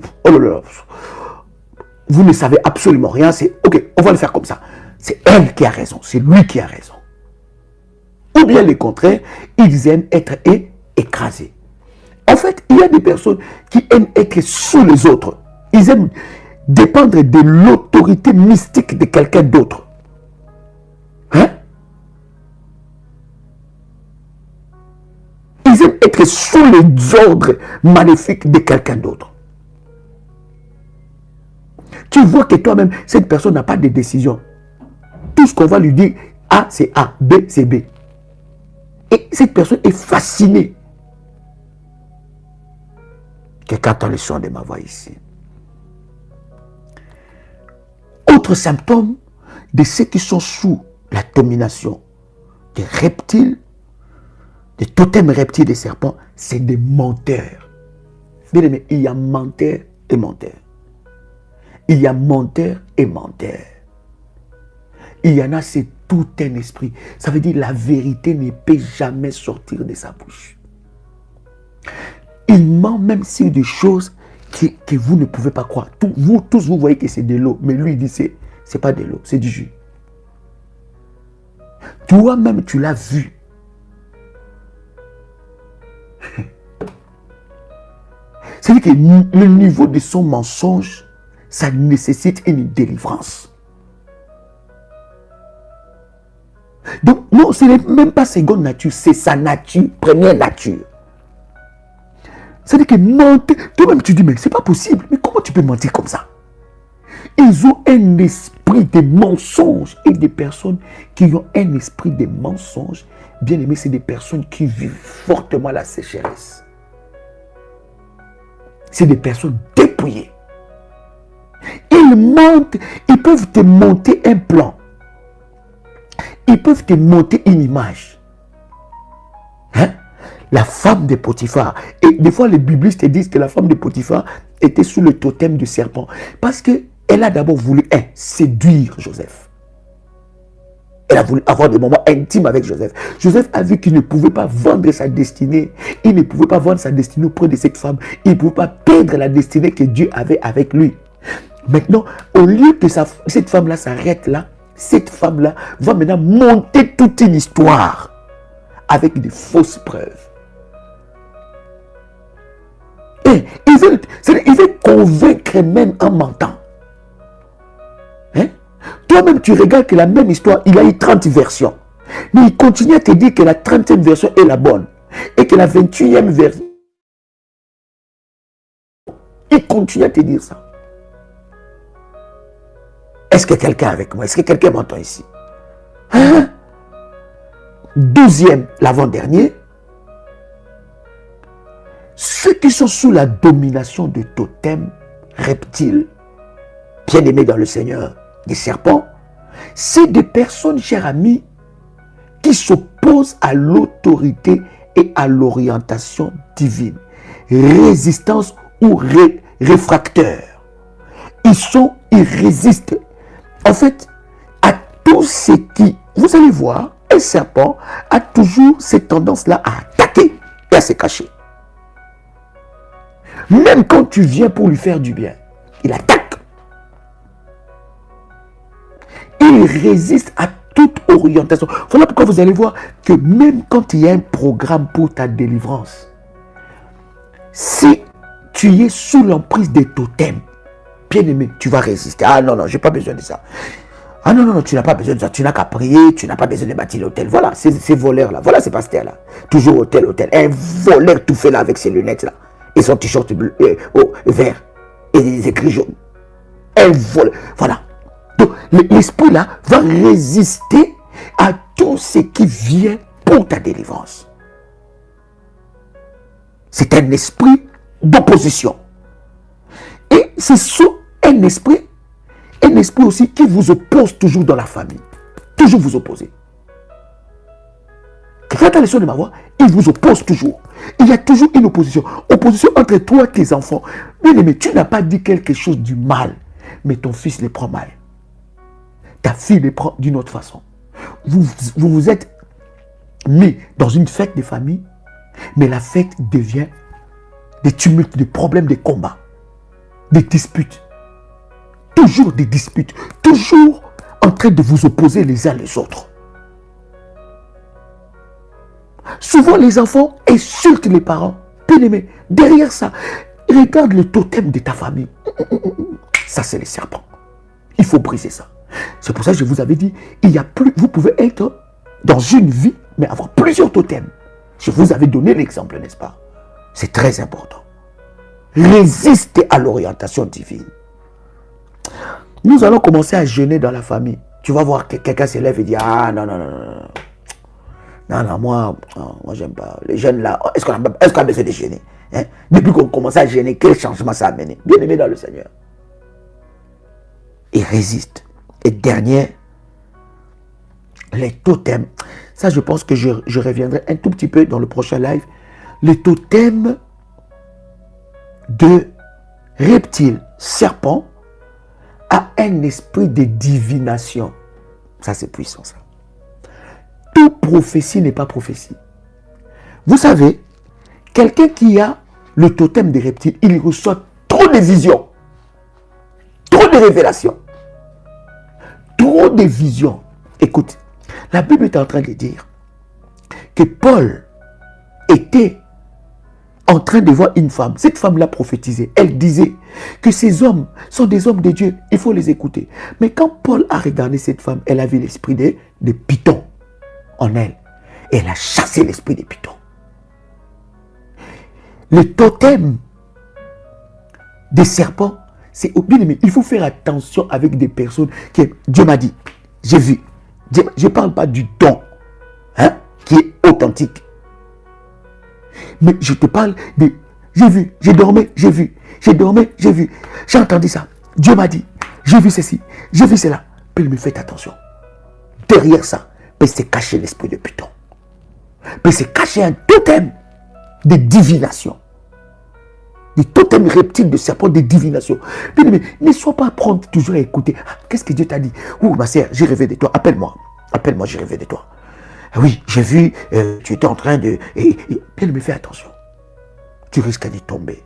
ne savez absolument rien. C'est ok, on va le faire comme ça. C'est elle qui a raison, c'est lui qui a raison. Ou bien le contraire, ils aiment être écrasés. En fait, il y a des personnes qui aiment être sous les autres. Ils aiment dépendre de l'autorité mystique de quelqu'un d'autre. Hein? Ils aiment être sous les ordres maléfiques de quelqu'un d'autre. Tu vois que toi-même, cette personne n'a pas de décision. Tout ce qu'on va lui dire, A c'est A, B c'est B. Et cette personne est fascinée. Quelqu'un entend le son de ma voix ici. Autre symptôme de ceux qui sont sous la domination des reptiles, des totems reptiles des serpents, c'est des menteurs. Bien aimé, il y a menteur et menteur. Il y a menteur et menteur. Il y en a, c'est tout un esprit. Ça veut dire la vérité ne peut jamais sortir de sa bouche. Il ment même sur des choses que vous ne pouvez pas croire. Vous tous, vous voyez que c'est de l'eau. Mais lui, il dit, c'est pas de l'eau, c'est du jus. Toi-même, tu l'as vu. C'est-à-dire que le niveau de son mensonge, ça nécessite une délivrance. Donc, non, ce n'est même pas seconde nature, c'est sa nature, première nature. C'est-à-dire que mentir, toi-même tu dis, mais c'est pas possible, mais comment tu peux mentir comme ça? Ils ont un esprit de mensonge et des personnes qui ont un esprit de mensonge, bien aimé, c'est des personnes qui vivent fortement la sécheresse. C'est des personnes dépouillées. Ils mentent, ils peuvent te monter un plan. ils peuvent te monter une image. Hein? La femme de Potiphar. Et des fois, les biblistes te disent que la femme de Potiphar était sous le totem du serpent. Parce qu'elle a d'abord voulu séduire Joseph. Elle a voulu avoir des moments intimes avec Joseph. Joseph a vu qu'il ne pouvait pas vendre sa destinée. Il ne pouvait pas vendre sa destinée auprès de cette femme. Il ne pouvait pas perdre la destinée que Dieu avait avec lui. Maintenant, au lieu que cette femme-là s'arrête là, cette femme-là va maintenant monter toute une histoire avec des fausses preuves. Et il veut convaincre même en mentant. Hein? Toi-même, tu regardes que la même histoire, il a eu 30 versions. Mais il continue à te dire que la 30e version est la bonne. Et que la 28e version... Il continue à te dire ça. Est-ce que quelqu'un est avec moi? Est-ce que quelqu'un m'entend ici? Hein? 12e, l'avant-dernier. Ceux qui sont sous la domination de totems reptiles, bien-aimés dans le Seigneur, des serpents, c'est des personnes, chers amis, qui s'opposent à l'autorité et à l'orientation divine. Résistance ou réfractaires. Ils résistent. En fait, à tout ce qui... Vous allez voir, un serpent a toujours cette tendance-là à attaquer et à se cacher. Même quand tu viens pour lui faire du bien, il attaque. Il résiste à toute orientation. Voilà pourquoi vous allez voir que même quand il y a un programme pour ta délivrance, si tu es sous l'emprise des totems, bien aimé, tu vas résister. Ah non, non, je n'ai pas besoin de ça. Ah non, non, non, tu n'as pas besoin de ça. Tu n'as qu'à prier, tu n'as pas besoin de bâtir l'hôtel. Voilà, ces voleurs-là. Voilà ces pasteurs-là. Toujours hôtel, hôtel. Un voleur tout fait là avec ses lunettes-là. Et son t-shirt vert. Et des écrits jaunes. Un voleur. Voilà. Donc, l'esprit-là va résister à tout ce qui vient pour ta délivrance. C'est un esprit d'opposition. Et c'est sous un esprit aussi qui vous oppose toujours dans la famille. Toujours vous opposer. Quand tu as les sons de ma voix, il vous oppose toujours. Il y a toujours une opposition. Opposition entre toi et tes enfants. Bien aimé, tu n'as pas dit quelque chose du mal, mais ton fils les prend mal. Ta fille les prend d'une autre façon. Vous êtes mis dans une fête de famille, mais la fête devient des tumultes, des problèmes, des combats, des disputes. Toujours des disputes. Toujours en train de vous opposer les uns les autres. Souvent, les enfants insultent les parents. Bien aimé, derrière ça, regarde le totem de ta famille. Ça, c'est les serpents. Il faut briser ça. C'est pour ça que je vous avais dit, vous pouvez être dans une vie, mais avoir plusieurs totems. Je vous avais donné l'exemple, n'est-ce pas? C'est très important. Résister à l'orientation divine. Nous allons commencer à jeûner dans la famille. Tu vas voir que quelqu'un se lève et dit, ah non, non, non, non. Non, non, moi j'aime pas. Les jeunes là, est-ce qu'on a besoin de jeûner? Hein? Depuis qu'on commence à jeûner, quel changement ça a amené? Bien aimé dans le Seigneur. Et résiste. Et dernier, les totems. Ça, je pense que je reviendrai un tout petit peu dans le prochain live. Les totems de reptiles, serpents, a un esprit de divination. Ça, c'est puissant, ça. Toute prophétie n'est pas prophétie. Vous savez, quelqu'un qui a le totem des reptiles, il reçoit trop de visions, trop de révélations, trop de visions. Écoute, la Bible est en train de dire que Paul était en train de voir une femme. Cette femme-là prophétisait. Elle disait que ces hommes sont des hommes de Dieu. Il faut les écouter. Mais quand Paul a regardé cette femme, elle avait l'esprit de python en elle. Et elle a chassé l'esprit des pythons. Le totem des serpents, c'est bien aimé. Il faut faire attention avec des personnes qui... Dieu m'a dit, j'ai vu. Je ne parle pas du don, hein, qui est authentique. Mais je te parle de... J'ai vu, j'ai dormi, j'ai vu. J'ai dormi, j'ai vu. J'ai entendu ça. Dieu m'a dit, j'ai vu ceci, j'ai vu cela. Puis me faites attention. Derrière ça, peut se cacher l'esprit de Python. Peut se cacher un totem de divination. Des totems reptiles de serpents de divination. Mais ne sois pas prompt toujours à écouter. Ah, qu'est-ce que Dieu t'a dit? Ouh, ma sœur, j'ai rêvé de toi. Appelle-moi. Appelle-moi, j'ai rêvé de toi. Ah oui, j'ai vu, tu étais en train de... Bien aimé, fais attention. Tu risques de tomber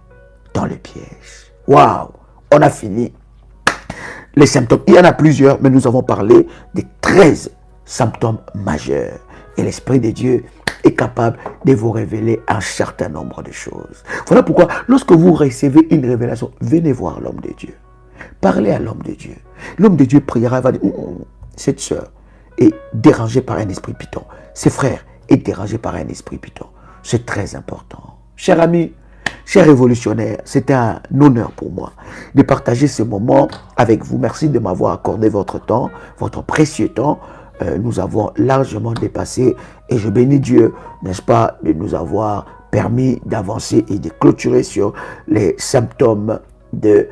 dans le piège. Waouh, on a fini. Les symptômes, il y en a plusieurs, mais nous avons parlé des 13 symptômes majeurs. Et l'Esprit de Dieu est capable de vous révéler un certain nombre de choses. Voilà pourquoi, lorsque vous recevez une révélation, venez voir l'homme de Dieu. Parlez à l'homme de Dieu. L'homme de Dieu priera, va dire, cette sœur est dérangée par un esprit Python. Ses frères est dérangé par un esprit Python. C'est très important. Cher ami, cher révolutionnaire, c'est un honneur pour moi de partager ce moment avec vous. Merci de m'avoir accordé votre temps, votre précieux temps. Nous avons largement dépassé et je bénis Dieu, n'est-ce pas, de nous avoir permis d'avancer et de clôturer sur les symptômes de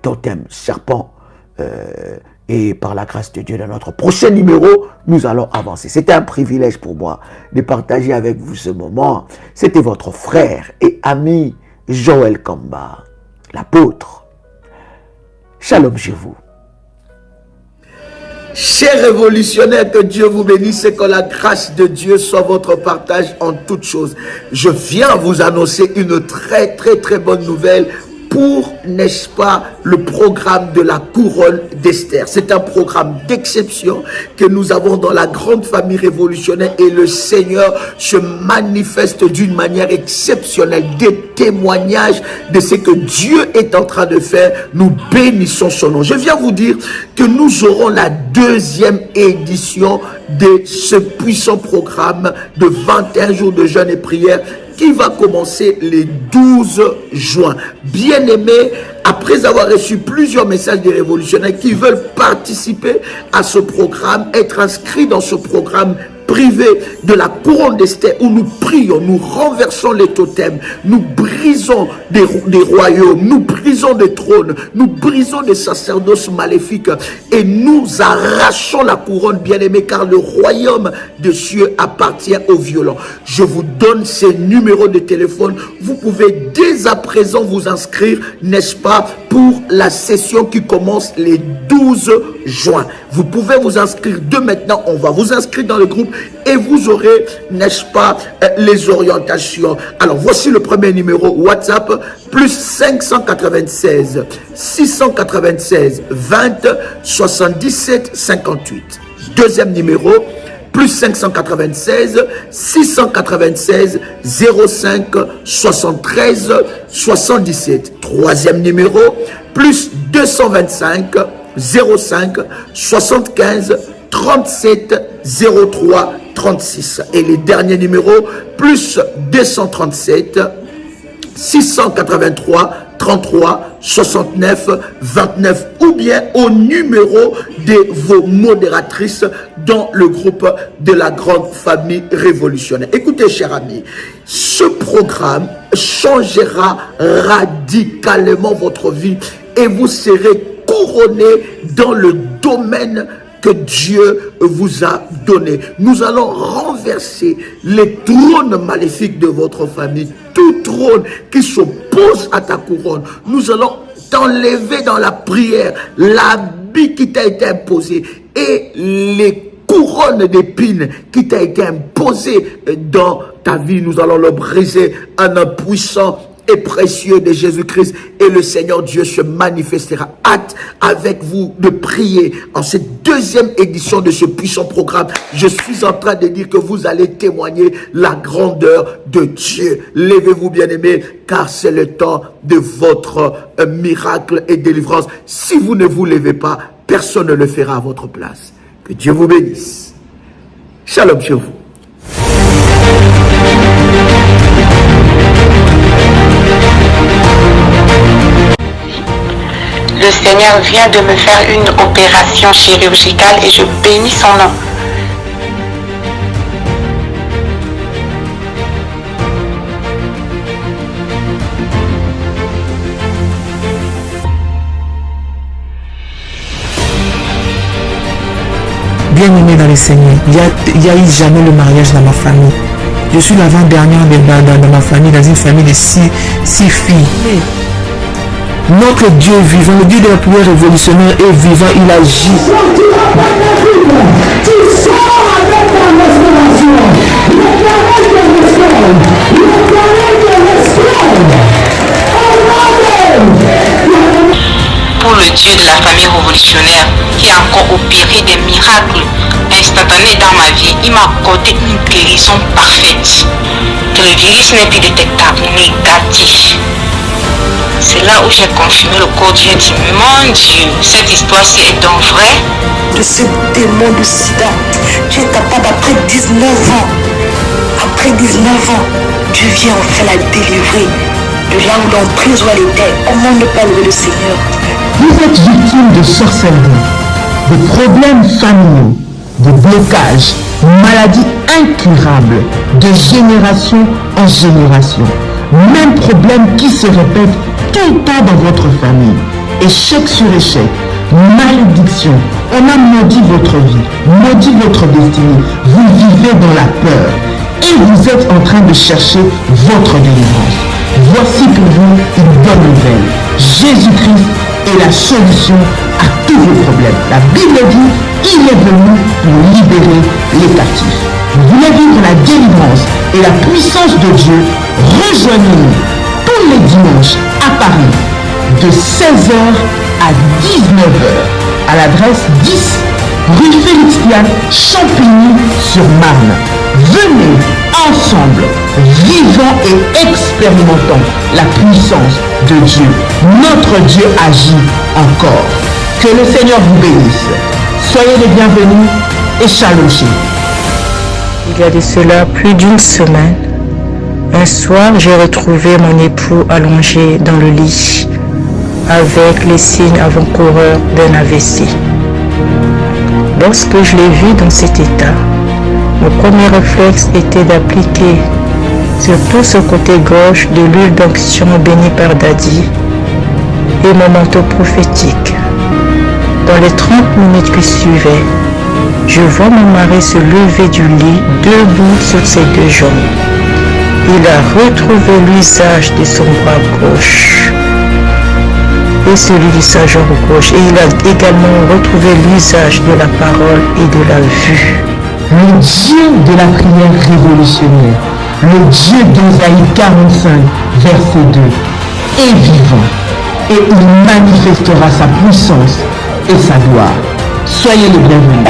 totem serpent. Et par la grâce de Dieu, dans notre prochain numéro, nous allons avancer. C'était un privilège pour moi de partager avec vous ce moment. C'était votre frère et ami Joël Kamba, l'apôtre. Shalom chez vous. Chers révolutionnaires, que Dieu vous bénisse et que la grâce de Dieu soit votre partage en toutes choses. Je viens vous annoncer une très bonne nouvelle pour, n'est-ce pas, le programme de la couronne d'Esther. C'est un programme d'exception que nous avons dans la grande famille révolutionnaire et le Seigneur se manifeste d'une manière exceptionnelle. Des témoignages de ce que Dieu est en train de faire. Nous bénissons son nom. Je viens vous dire que nous aurons la deuxième édition de ce puissant programme de 21 jours de jeûne et prière qui va commencer le 12 juin. Bien-aimés, après avoir reçu plusieurs messages des révolutionnaires qui veulent participer à ce programme, être inscrits dans ce programme privé de la couronne d'Esther où nous prions, nous renversons les totems, nous brisons des royaumes, nous brisons des trônes, nous brisons des sacerdoces maléfiques et nous arrachons la couronne, bien-aimés, car le royaume des cieux appartient aux violents. Je vous donne ces numéros de téléphone. Vous pouvez dès à présent vous inscrire, n'est-ce pas, pour la session qui commence les 12 juin. Vous pouvez vous inscrire de maintenant. On va vous inscrire dans le groupe et vous aurez, n'est-ce pas, les orientations. Alors, voici le premier numéro WhatsApp, plus 596 696 20 77 58. Deuxième numéro, plus 596 696 05 73 77. Troisième numéro, plus 225 05 75 37 03 36. Et les derniers numéros, plus 237 683 33 69 29, ou bien au numéro de vos modératrices dans le groupe de la grande famille révolutionnaire. Écoutez, chers amis, ce programme changera radicalement votre vie et vous serez couronné dans le domaine que Dieu vous a donné. Nous allons renverser les trônes maléfiques de votre famille, tout trône qui s'oppose à ta couronne. Nous allons t'enlever dans la prière l'habit qui t'a été imposé et les couronnes d'épines qui t'a été imposée dans ta vie. Nous allons le briser en un puissant et précieux de Jésus-Christ et le Seigneur Dieu se manifestera. Hâte avec vous de prier en cette deuxième édition de ce puissant programme. Je suis en train de dire que vous allez témoigner la grandeur de Dieu. Levez-vous, bien-aimés, car c'est le temps de votre miracle et délivrance. Si vous ne vous levez pas, personne ne le fera à votre place. Que Dieu vous bénisse. Shalom chez vous. Le Seigneur vient de me faire une opération chirurgicale et je bénis son nom. Bien-aimé dans le Seigneur, il n'y a eu jamais le mariage dans ma famille. Je suis l'avant-dernière dans ma famille, dans une famille de six filles. Mais notre Dieu vivant, le Dieu de la prière révolutionnaire est vivant, il agit. Pour le Dieu de la famille révolutionnaire qui a encore opéré des miracles instantanés dans ma vie, il m'a accordé une guérison parfaite. Que le virus n'est plus détectable, négatif. C'est là où j'ai confirmé le corps. J'ai dit, mon Dieu, cette histoire-ci est donc vraie. De ce démon de sida, tu es capable après 19 ans. Après 19 ans, Dieu vient enfin la délivrer de là où l'emprise où elle était. Comment ne pas louer le Seigneur? Vous êtes victime de sorcellerie, de problèmes familiaux, de blocages, maladies incurables, de génération en génération. Même problème qui se répète tout le temps dans votre famille. Échec sur échec, malédiction. On a maudit votre vie, maudit votre destinée. Vous vivez dans la peur et vous êtes en train de chercher votre délivrance. Voici pour vous une bonne nouvelle. Jésus-Christ est la solution à tous vos problèmes. La Bible dit, il est venu pour libérer les captifs. Vous voulez vivre la délivrance et la puissance de Dieu? Rejoignez-nous tous les dimanches à Paris de 16h à 19h à l'adresse 10 rue Félix Piane, Champigny-sur-Marne. Venez ensemble, vivant et expérimentant la puissance de Dieu. Notre Dieu agit encore. Que le Seigneur vous bénisse. Soyez les bienvenus et shalom. Il y a de cela plus d'une semaine, un soir, j'ai retrouvé mon époux allongé dans le lit avec les signes avant-coureurs d'un AVC. Lorsque je l'ai vu dans cet état, mon premier réflexe était d'appliquer sur tout ce côté gauche de l'huile d'onction bénie par Daddy et mon manteau prophétique. Dans les 30 minutes qui suivaient, je vois mon mari se lever du lit, debout sur ses deux jambes. Il a retrouvé l'usage de son bras gauche et celui de sa jambe gauche. Et il a également retrouvé l'usage de la parole et de la vue. Le Dieu de la prière révolutionnaire, le Dieu d'Ésaïe 45, verset 2, est vivant et il manifestera sa puissance et sa gloire. Soyez les bienvenus.